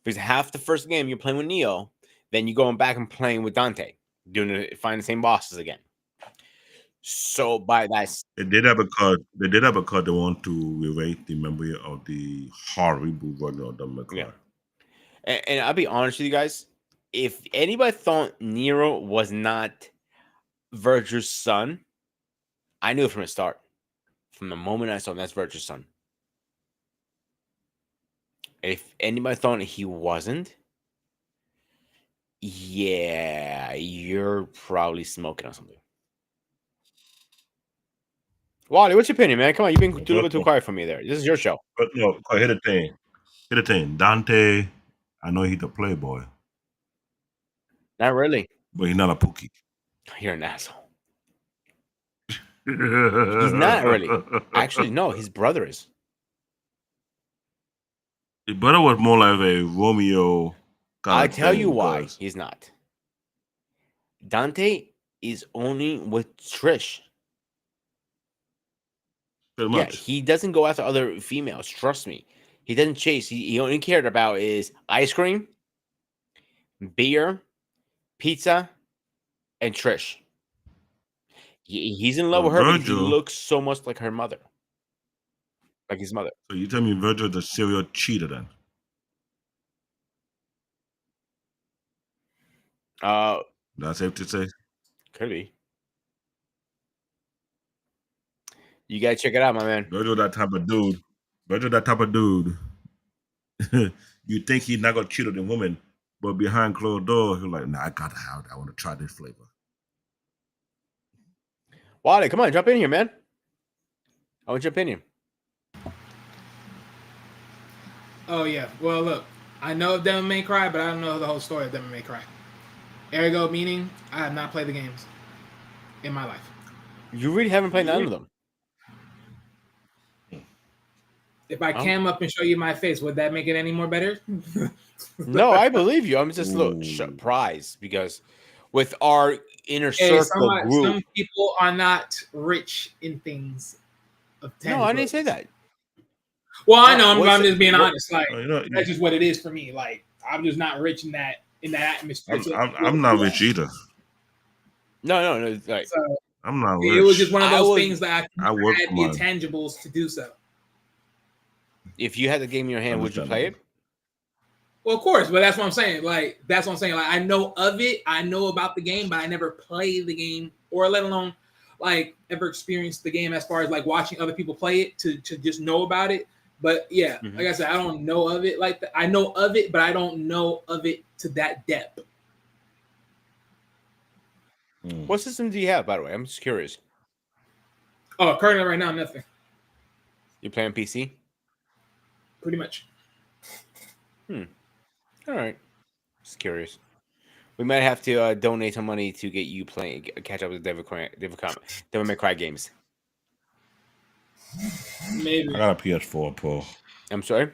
Because half the first game you're playing with Neo, then you're going back and playing with Dante, find the same bosses again. So by that, They did that because they want to erase the memory of the horrible version of Devil May Cry. Yeah. And I'll be honest with you guys, if anybody thought Nero was not Virgil's son, I knew it from the start. From the moment I saw him, that's Virgil's son. If anybody thought he wasn't, yeah, you're probably smoking on something. Wally, what's your opinion, man? Come on, you've been a little bit too quiet for me there. This is your show. But no, here's the thing. Dante, I know he's a playboy, Not really. but he's not a pookie. You're an asshole. He's not really. Actually, no, his brother is. His brother was more like a Romeo kind I of tell thing you why because- he's not. Dante is only with Trish. Pretty Yeah, much. he doesn't go after other females. Trust me. He doesn't chase. He only cared about is ice cream, beer, pizza, and Trish. He's in love with her because he Virgil- looks so much like her mother. Like his mother. So you tell me Virgil's a serial cheater then? That's safe to say. Could be. You gotta check it out, my man. Virgil that type of dude. You think he's not gonna cheat on the woman, but behind closed doors, he's like, nah, I gotta have that. I want to try this flavor. Wally, come on, jump in here, man. I want your opinion. Oh yeah. Well, look, I know of Devil May Cry, but I don't know the whole story of Devil May Cry. Ergo, meaning I have not played the games in my life. You really haven't played none of them. If I Oh. cam up and show you my face, would that make it any more better? No, I believe you. I'm just a little Ooh. surprised because with our inner Hey, circle group. some people are not rich in things of No, I didn't say tangibilities. that. Well, I No, know. what's I'm just being honest. Like You know, that's just what it is for me. Like I'm just not rich in that atmosphere. I'm not rich either. no, like So I'm not it was just rich. one of I those was. things that I I work had for the mine. intangibles to do so. If you had the game in your hand, would you play it? Well, of course, but that's what I'm saying. Like that's what I'm saying. Like I know of it, I know about the game, but I never play the game, or let alone like ever experienced the game as far as like watching other people play it to just know about it. But yeah, Mhm. like I said, I don't know of it like that. I know of it, but I don't know of it to that depth. What system do you have, by the way? I'm just curious. Oh, currently right now, nothing. You play on PC? Pretty much. All right. Just curious. We might have to donate some money to get you playing, catch up with Devil May Cry games. Maybe. I got a PS4 Pro. I'm sorry.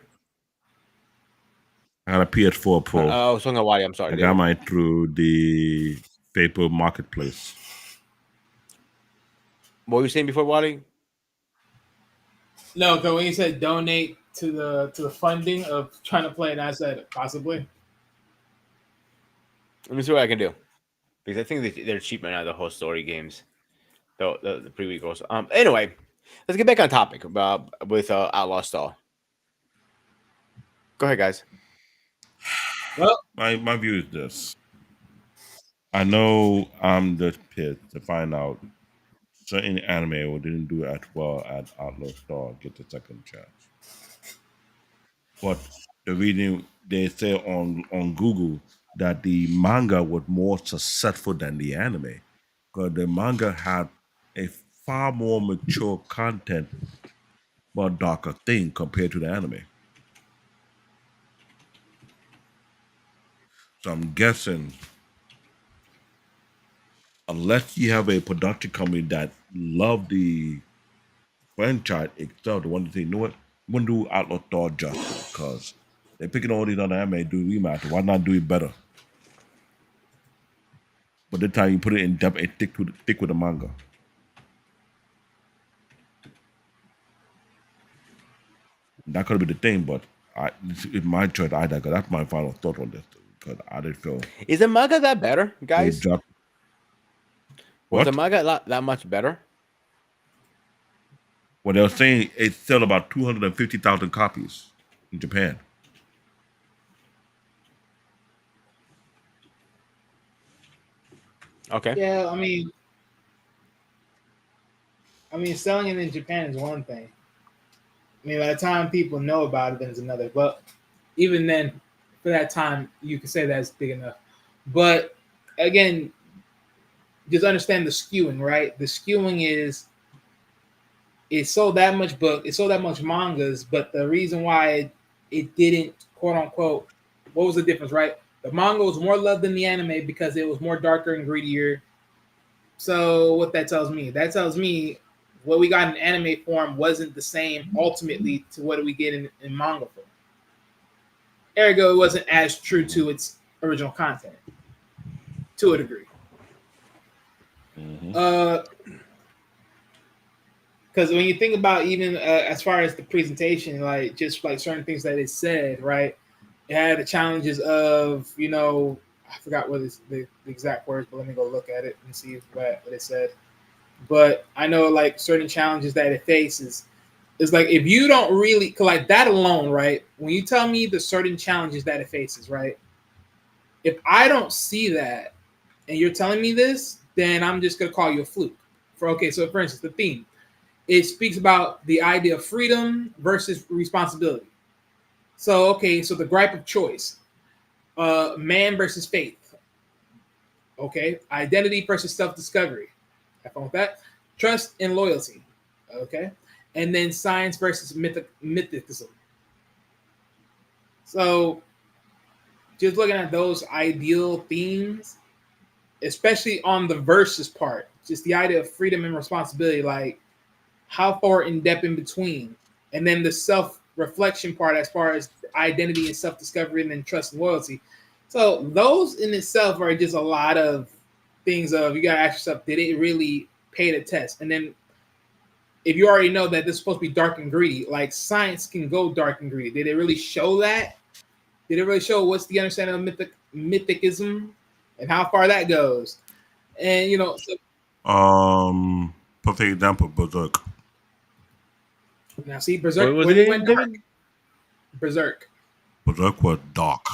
I got a PS4 Pro. I was talking about Wadi. I'm sorry. I got mine through the paper marketplace. What were you saying before, Wadi? No, because when you said donate to the funding of trying to play it, I said possibly. Let me see what I can do. Because I think they're cheap right now, the whole story games. The pre-week goals. Anyway, let's get back on topic with Outlaw Star. Go ahead, guys. Well, My view is this. I know I'm the pit to find out certain anime who didn't do as well at Outlaw Star get the second chance. But the reason they say on Google that the manga was more successful than the anime, because the manga had a far more mature content, but darker thing compared to the anime. So I'm guessing, unless you have a production company that love the franchise itself, the one that say, you know what, we're gonna do Outlaw Star justice, because they're picking all these other anime do remaster. Why not do it better? But this time you put it in depth and stick with the manga. That could be the thing, but it's my choice either, because that's my final thought on this. Because I didn't feel Is the manga that better, they guys? dropped. Was What? the manga that much better? Well, they were saying it sold about 250,000 copies in Japan. Okay. yeah, I mean, selling it in Japan is one thing. I mean, by the time people know about it, then it's another. But even then, for that time, you can say that's big enough. But again, just understand the skewing, right? The skewing is it sold that much book, it sold that much mangas, but the reason why it didn't, quote unquote, what was the difference, right? The manga was more loved than the anime because it was more darker and grittier. So what that tells me what we got in anime form wasn't the same ultimately to what we get in manga form. Ergo, it wasn't as true to its original content to a degree. Because when you think about even as far as the presentation, like just like certain things that it said, right? It had the challenges of, I forgot what is the exact words, but let me go look at it and see what it said. But I know like certain challenges that it faces. It's like if you don't really like that alone, right? When you tell me the certain challenges that it faces, right? If I don't see that and you're telling me this, then I'm just gonna call you a fluke. So for instance, the theme. It speaks about the idea of freedom versus responsibility. So the gripe of choice. Man versus faith. Okay. Identity versus self-discovery. Have fun with that. Trust and loyalty. Okay. And then science versus mythicism. So just looking at those ideal themes, especially on the versus part, just the idea of freedom and responsibility, like how far in depth in between, and then the self reflection part as far as identity and self discovery, and then trust and loyalty. So those in itself are just a lot of things of you gotta ask yourself, did it really pay the test? And then if you already know that this is supposed to be dark and greedy, like science can go dark and greedy. Did it really show that? Did it really show what's the understanding of mythicism and how far that goes? And so Perfect example, Berserk. now see What Berserk was when it it in, went dark. David? Berserk. Berserk was dark.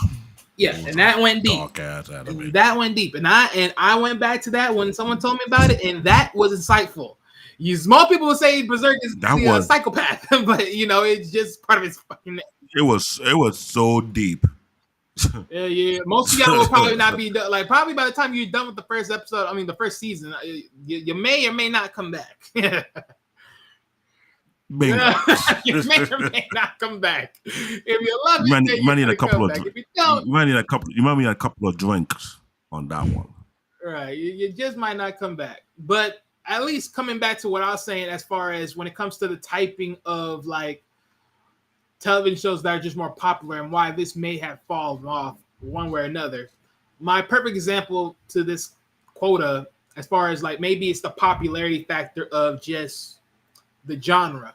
Yeah, It was and that went deep. dark ass anime. And that went deep. And I went back to that when someone told me about it, and that was insightful. You small people would say Berserk is That a was psychopath, but it's just part of his fucking. it was so deep. Yeah. Most of y'all will probably not be done. Like probably by the time you're done with the first episode, I mean the first season, you may or may not come back. Bingo. You may or may not come back. If you love You it, might, then you might you're need a gonna couple come of back. If you don't, you might need a couple. You might need a couple of drinks on that one. right, you just might not come back. But at least coming back to what I was saying, as far as when it comes to the typing of like television shows that are just more popular and why this may have fallen off one way or another. My perfect example to this quota, as far as like maybe it's the popularity factor of just the genre.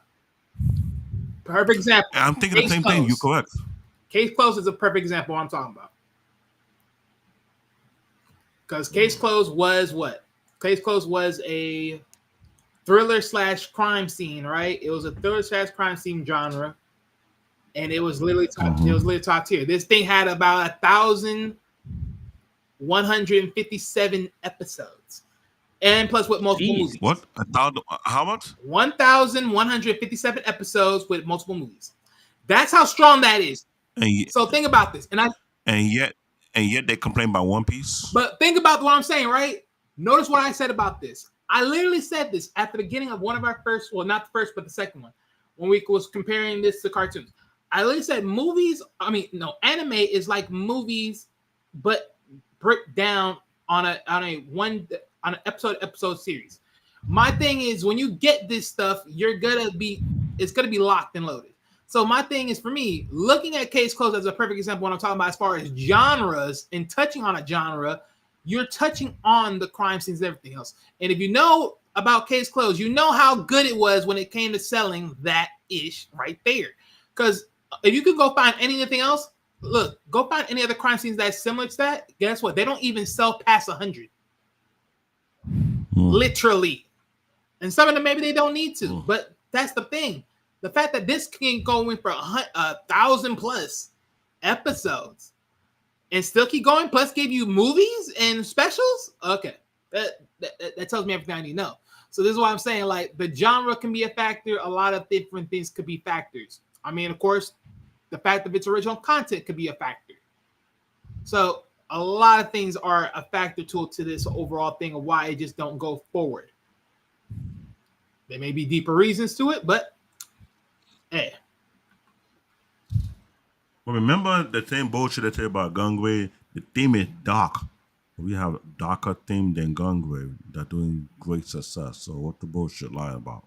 Perfect example. I'm thinking the same thing. You're correct. Case Closed is a perfect example of what I'm talking about. Because Case Closed was what? Case Closed was a thriller / crime scene, right? It was a thriller / crime scene genre, and it was literally top, it was literally top tier. This thing had about 1,157 episodes, and plus with multiple Jeez. movies. What? 1,000? How much? 1,157 episodes with multiple movies. That's how strong that is. And So think about this, and yet they complain about One Piece. but think about what I'm saying, right? Notice what I said about this. I literally said this at the beginning of one of our first, well, not the first, but the second one, when we was comparing this to cartoons. I literally said anime is like movies, but break down on an episode series. My thing is when you get this stuff, it's gonna be locked and loaded. So my thing is, for me, looking at Case Closed as a perfect example, when I'm talking about as far as genres and touching on a genre, you're touching on the crime scenes and everything else. And if you know about Case Closed, you know how good it was when it came to selling that ish right there. Because if you could go find anything else, go find any other crime scenes that's similar to that. Guess what? They don't even sell past 100. Literally. And some of them maybe they don't need to, but that's the thing. The fact that this can go in for 1,000 plus episodes and still keep going, plus give you movies and specials. Okay, that tells me everything I need to know. So this is why I'm saying, like, the genre can be a factor. A lot of different things could be factors. I mean, of course, the fact of its original content could be a factor. So a lot of things are a factor to this overall thing of why it just don't go forward. There may be deeper reasons to it, but hey. Well, remember the same bullshit I tell you about Gungway? The theme is dark. We have a darker theme than Gungway. They're doing great success. So what the bullshit lying about?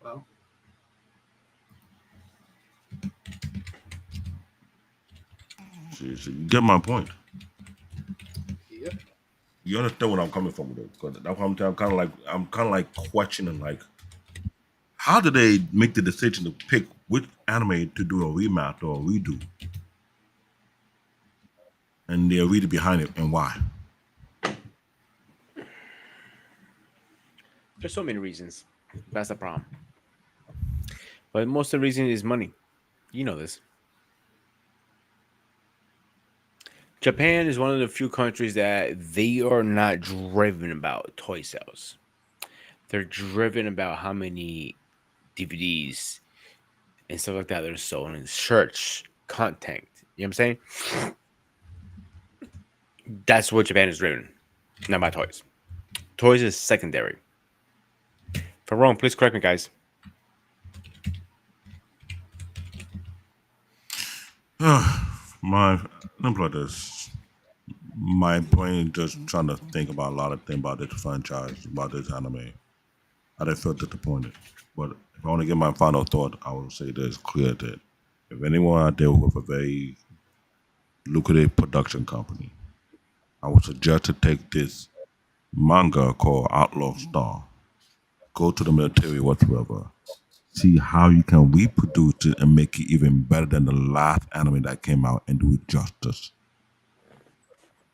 Well, See, you get my point. yeah. You understand where I'm coming from with it? Because that's what I'm kind of like questioning, like, how did they make the decision to pick which anime to do a remake or a redo? And the reason behind it and why? There's so many reasons. That's the problem. But most of the reason is money. You know this. Japan is one of the few countries that they are not driven about toy sales. They're driven about how many DVDs and stuff like that that are sold in search content. You know what I'm saying? That's what Japan is driven, not by toys. Toys is secondary. If I'm wrong, please correct me, guys. Let me put this. My brain just trying to think about a lot of things about this franchise, about this anime. I didn't feel disappointed. But if I want to give my final thought, I will say that it's clear that if anyone out there with a very lucrative production company, I would suggest to take this manga called Outlaw Star. Go to the military whatsoever. See how you can reproduce it and make it even better than the last anime that came out and do it justice.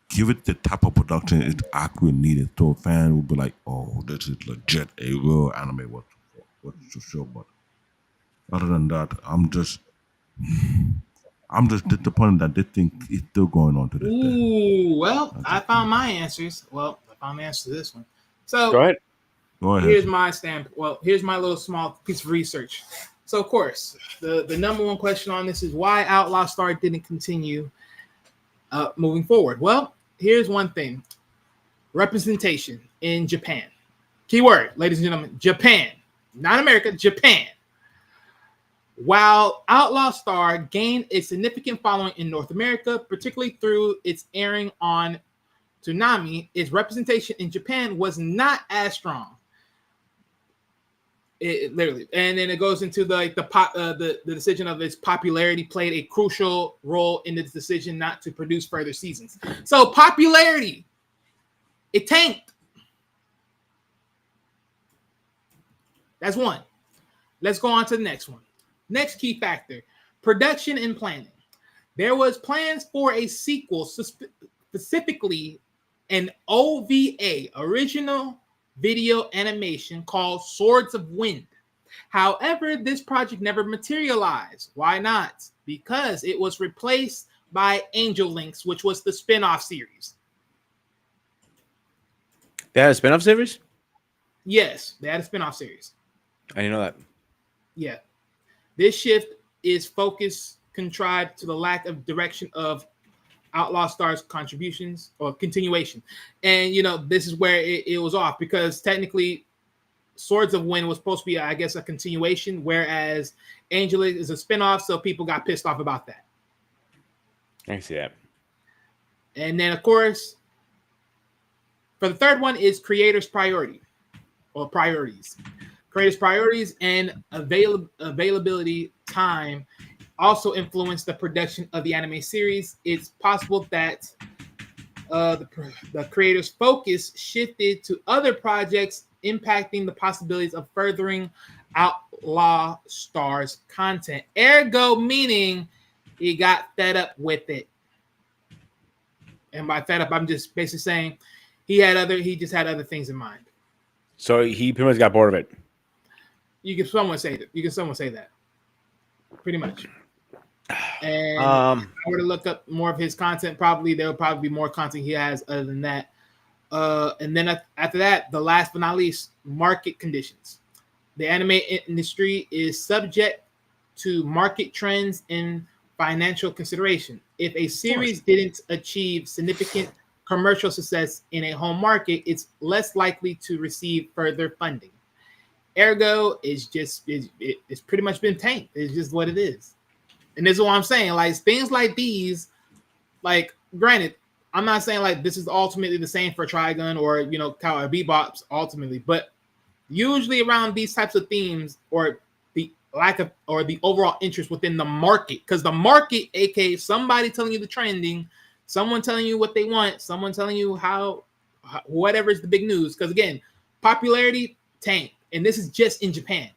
Give it the type of production it's actually needed, so a fan will be like, "Oh, this is legit, a real anime." What's for sure? But other than that, I'm just disappointed that this thing is still going on to this day. Ooh, well, That's I it. found my answers. Well, I found the answer to this one. Go So ahead. Go ahead. here's my stamp. Well, here's my little small piece of research. So, of course, the number one question on this is why Outlaw Star didn't continue moving forward. Well, here's one thing: representation in Japan. Keyword, ladies and gentlemen, Japan, not America, Japan. While Outlaw Star gained a significant following in North America, particularly through its airing on Toonami, its representation in Japan was not as strong. It literally, and then it goes into the decision of its popularity played a crucial role in its decision not to produce further seasons. So popularity, it tanked. That's one. Let's go on to the next one. Next key factor: production and planning. There was plans for a sequel, specifically an OVA, original video animation, called Swords of Wind. However, this project never materialized. Why not? Because it was replaced by Angel Links, which was the spin-off series. They had a spin-off series? Yes, they had a spin-off series. I didn't know that. Yeah. This shift is focused contrived to the lack of direction of Outlaw Star's contributions or continuation. And, this is where it was off because technically Swords of Wind was supposed to be, I guess, a continuation, whereas Angel is a spinoff, so people got pissed off about that. I can see that. And then, of course, for the third one is creators' priority or priorities. Creators' priorities and availability time also influenced the production of the anime series. It's possible that the creators' focus shifted to other projects, impacting the possibilities of furthering Outlaw Star's content. Ergo, meaning he got fed up with it. And by fed up, I'm just basically saying he just had other things in mind. So he pretty much got bored of it. You can somewhat say that. Pretty much. And if I were to look up more of his content, there will probably be more content he has other than that. And then after that, the last but not least, market conditions. The anime industry is subject to market trends and financial consideration. If a series didn't achieve significant commercial success in a home market, it's less likely to receive further funding. Ergo, it's pretty much been tanked. It's just what it is. And this is what I'm saying. Like things like these, like granted, I'm not saying like this is ultimately the same for Trigun or Cowboy Bebop's ultimately, but usually around these types of themes or the lack of or the overall interest within the market, because the market, aka somebody telling you the trending, someone telling you what they want, someone telling you how whatever is the big news. Because again, popularity tanked, and this is just in Japan,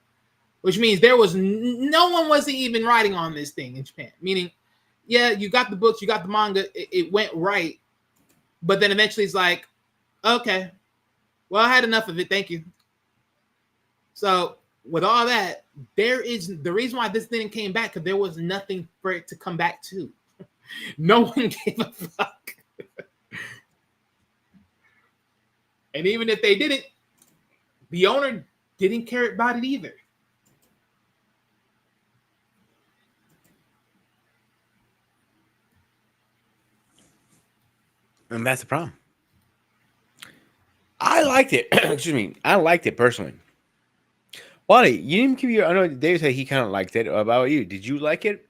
which means there was no one wasn't even writing on this thing in Japan. Meaning, yeah, you got the books, you got the manga, it went right, but then eventually it's like, okay, well, I had enough of it, thank you. So with all that, there is the reason why this didn't came back, because there was nothing for it to come back to. No one gave a fuck. And even if they didn't, the owner didn't care about it either. And that's the problem. I liked it. Excuse me. I liked it personally. Wally, you didn't give your. I know Dave said he kind of liked it. What about you? Did you like it?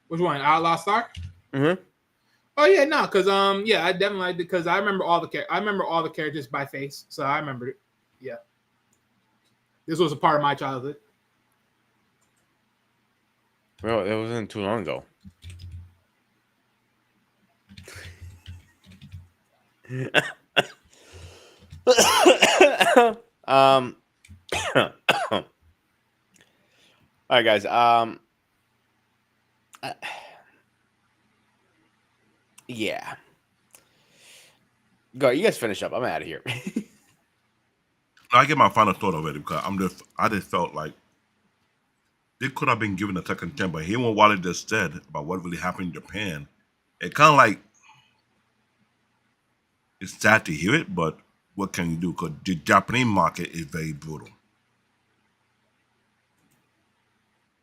Which one? Outlaw Star? Mm-hmm. Oh yeah, no, because yeah, I definitely liked it because I remember all the characters by face, so I remembered it. Yeah. This was a part of my childhood. Well, it wasn't too long ago. um, all right, guys. Yeah. Go. You guys finish up. I'm out of here. I get my final thought already because I just felt like they could have been given a second chance, but hearing what Wally just said about what really happened in Japan, it kind of like it's sad to hear it, but what can you do? Because the Japanese market is very brutal.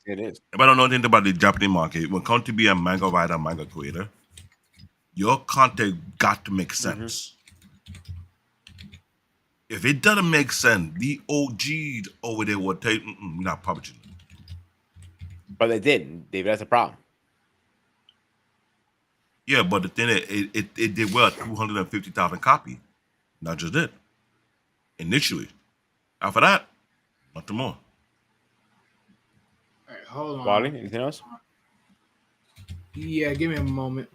It is. If I don't know anything about the Japanese market, when it comes to be a manga writer, manga creator, your content got to make sense. If it doesn't make sense, the OGs over there will take, we're not publishing. But they didn't, David. That's a problem. Yeah, but the thing is, it did well, 250,000 copies. Not just it. Initially. After that, nothing more. All right, hold on. Wally, anything else? Yeah, give me a moment.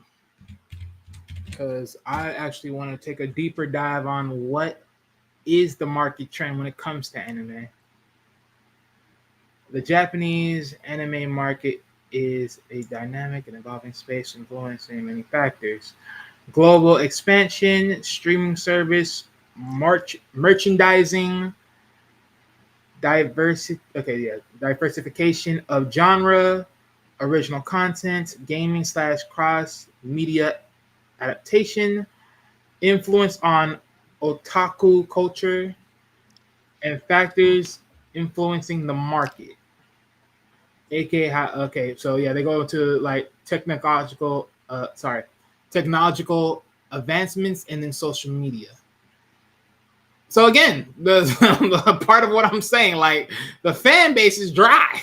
Because I actually want to take a deeper dive on what is the market trend when it comes to anime. The Japanese anime market is a dynamic and evolving space influencing many factors. Global expansion, streaming service, merchandising, diversification of genre, original content, gaming / cross media adaptation, influence on otaku culture, and factors influencing the market. Okay, so yeah, they go to like technological advancements and then social media. So again, the part of what I'm saying, like the fan base is dry.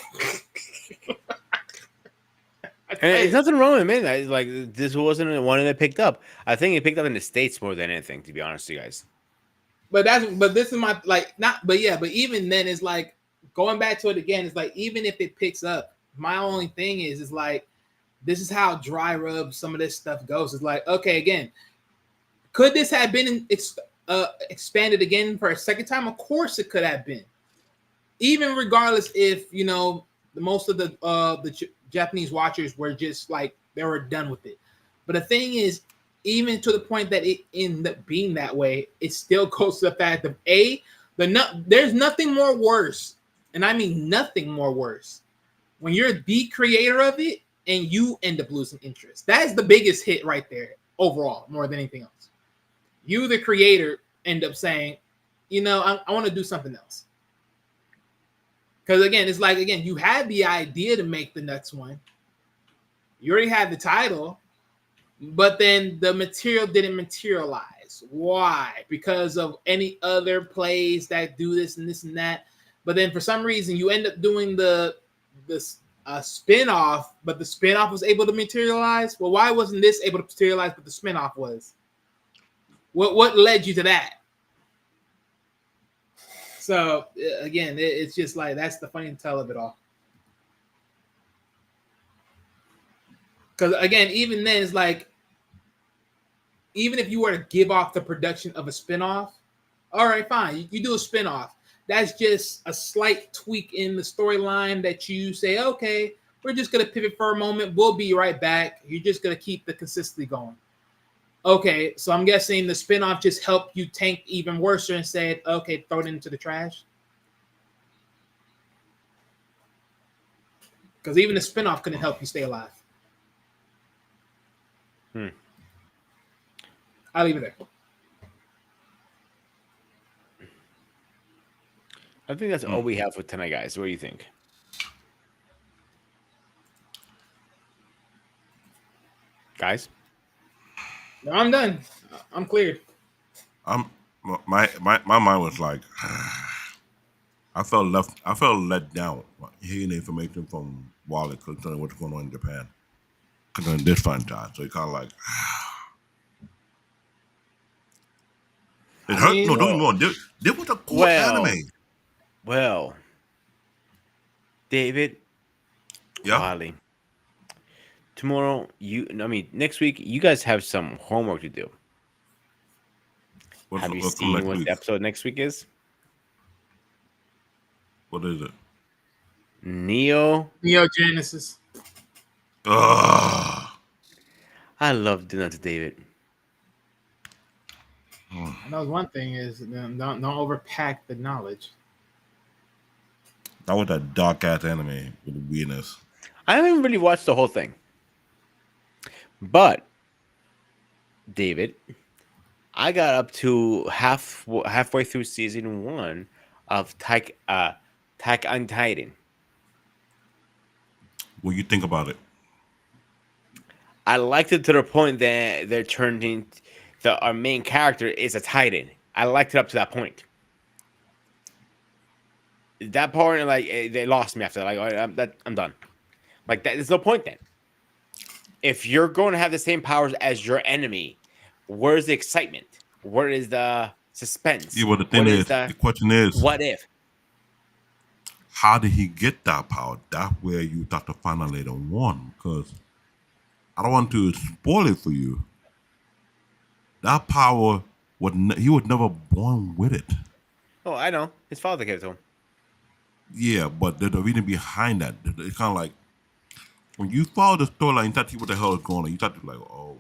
And there's nothing wrong with it. Like this wasn't the one that picked up. I think it picked up in the States more than anything, to be honest with you guys. But this is my but even then it's like going back to it again, it's like even if it picks up, my only thing is like this is how dry rub some of this stuff goes. It's like, okay, again, could this have been expanded again for a second time? Of course it could have been. Even regardless if, most of the Japanese watchers were just like they were done with it. But the thing is, even to the point that it ended up being that way, it still goes to the fact of there's nothing more worse, and I mean nothing more worse, when you're the creator of it and you end up losing interest. That's the biggest hit right there overall, more than anything else. You, the creator, end up saying, I want to do something else. Because again, it's like, you had the idea to make the next one. You already had the title, but then the material didn't materialize. Why? Because of any other plays that do this and this and that. But then for some reason, you end up doing the spin-off, but the spin-off was able to materialize. Well, why wasn't this able to materialize, but the spin-off was? What led you to that? So again, it's just like that's the funny tell of it all. Because again, even then, it's like even if you were to give off the production of a spinoff, all right, fine, you do a spinoff. That's just a slight tweak in the storyline that you say, okay, we're just gonna pivot for a moment. We'll be right back. You're just gonna keep the consistency going. Okay, so I'm guessing the spinoff just helped you tank even worse and said, okay, throw it into the trash. Because even the spinoff couldn't help you stay alive. I'll leave it there. I think that's all we have for tonight, guys. What do you think? Guys? No, I'm done. I'm cleared. My mind was like, I felt let down hearing the information from Wally concerning what's going on in Japan concerning this franchise. So it kind of like, it hurt. No, don't get me wrong. There was a cool anime. Well, David, Yeah. Wally, tomorrow, next week, you guys have some homework to do. Have you What's come seen next what week? the episode next week is? What is it? Neo. Neogenesis. Ugh. I love doing that to David. I know one thing is don't overpack the knowledge. That was that dark ass anime with the weirdness. I haven't really watched the whole thing, but David, I got up to halfway through season 1 of Attack on Titan. What you think about it? I liked it to the point that they're turning our main character is a Titan. I liked it up to that point. That part, like they lost me after. Like I'm done. Like that, there's no point then. If you're going to have the same powers as your enemy, where's the excitement? Where is the suspense? Yeah, well, the thing What is, is the question is, what if? how did he get that power? That's where you have to find out later on, because I don't want to spoil it for you. That power, he was never born with it. Oh, I know. His father gave it to him. Yeah, but the reason behind that, it's kind of like, when you follow the storyline, you start to see what the hell is going on. You start to be like, oh,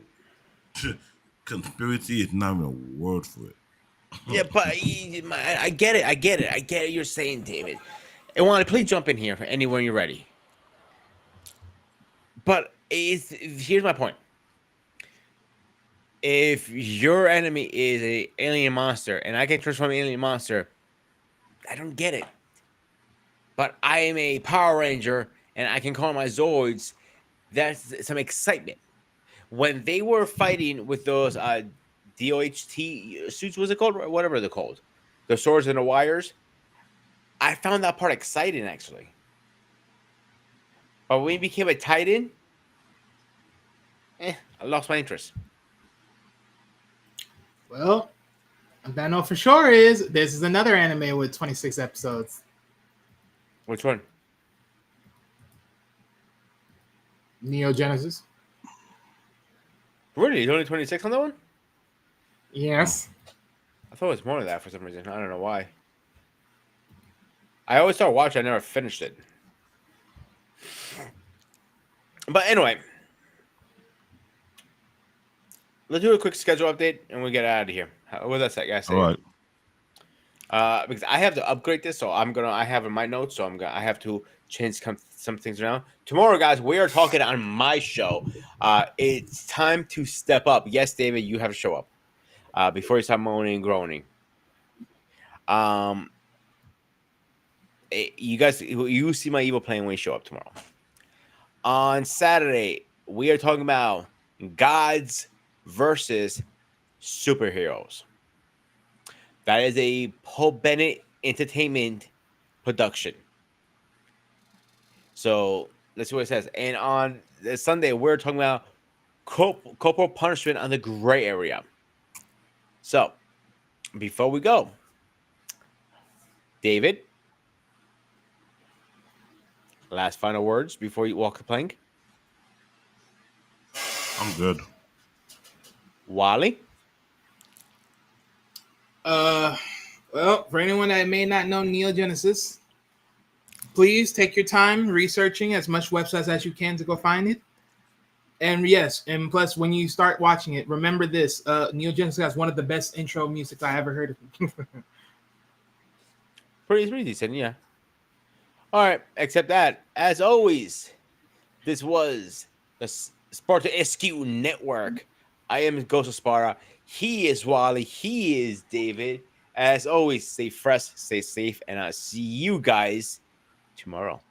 conspiracy is not even a word for it. Yeah, but I get it. I get it. I get it. You're saying, David. And want to please jump in here anywhere you're ready. But here's my point. If your enemy is an alien monster and I can transform an alien monster, I don't get it. But I am a Power Ranger and I can call my Zoids. That's some excitement. When they were fighting with those DOHT suits, what's it called? Whatever they're called. The swords and the wires. I found that part exciting, actually. But when he became a Titan, I lost my interest. Well, what I know for sure is this is another anime with 26 episodes. Which one? Neogenesis. Really? There's only 26 on that one? Yes. I thought it was more than that for some reason. I don't know why. I always started watching. I never finished it. But anyway, let's do a quick schedule update and we'll get out of here. What does that guy say? All right. Because I have to upgrade this, so I have in my notes, so I have to change some things around. Tomorrow, guys, we are talking on my show. It's time to step up. Yes, David, you have to show up before you start moaning and groaning. You guys, you see my evil plan when you show up tomorrow. On Saturday, we are talking about gods versus superheroes. That is a Paul Bennett Entertainment production. So let's see what it says. And on Sunday, we're talking about corporal punishment on the gray area. So before we go, David, last final words before you walk the plank. I'm good. Wally. Well, for anyone that may not know Neogenesis, please take your time researching as much websites as you can to go find it. And yes, and plus when you start watching it, remember this: Neogenesis has one of the best intro music I ever heard of. Pretty decent, yeah. All right, except that, as always, this was the Sparta SQ Network. I am Ghost of Sparta. He is Wally. He is David. As always, stay fresh, stay safe, and I'll see you guys tomorrow.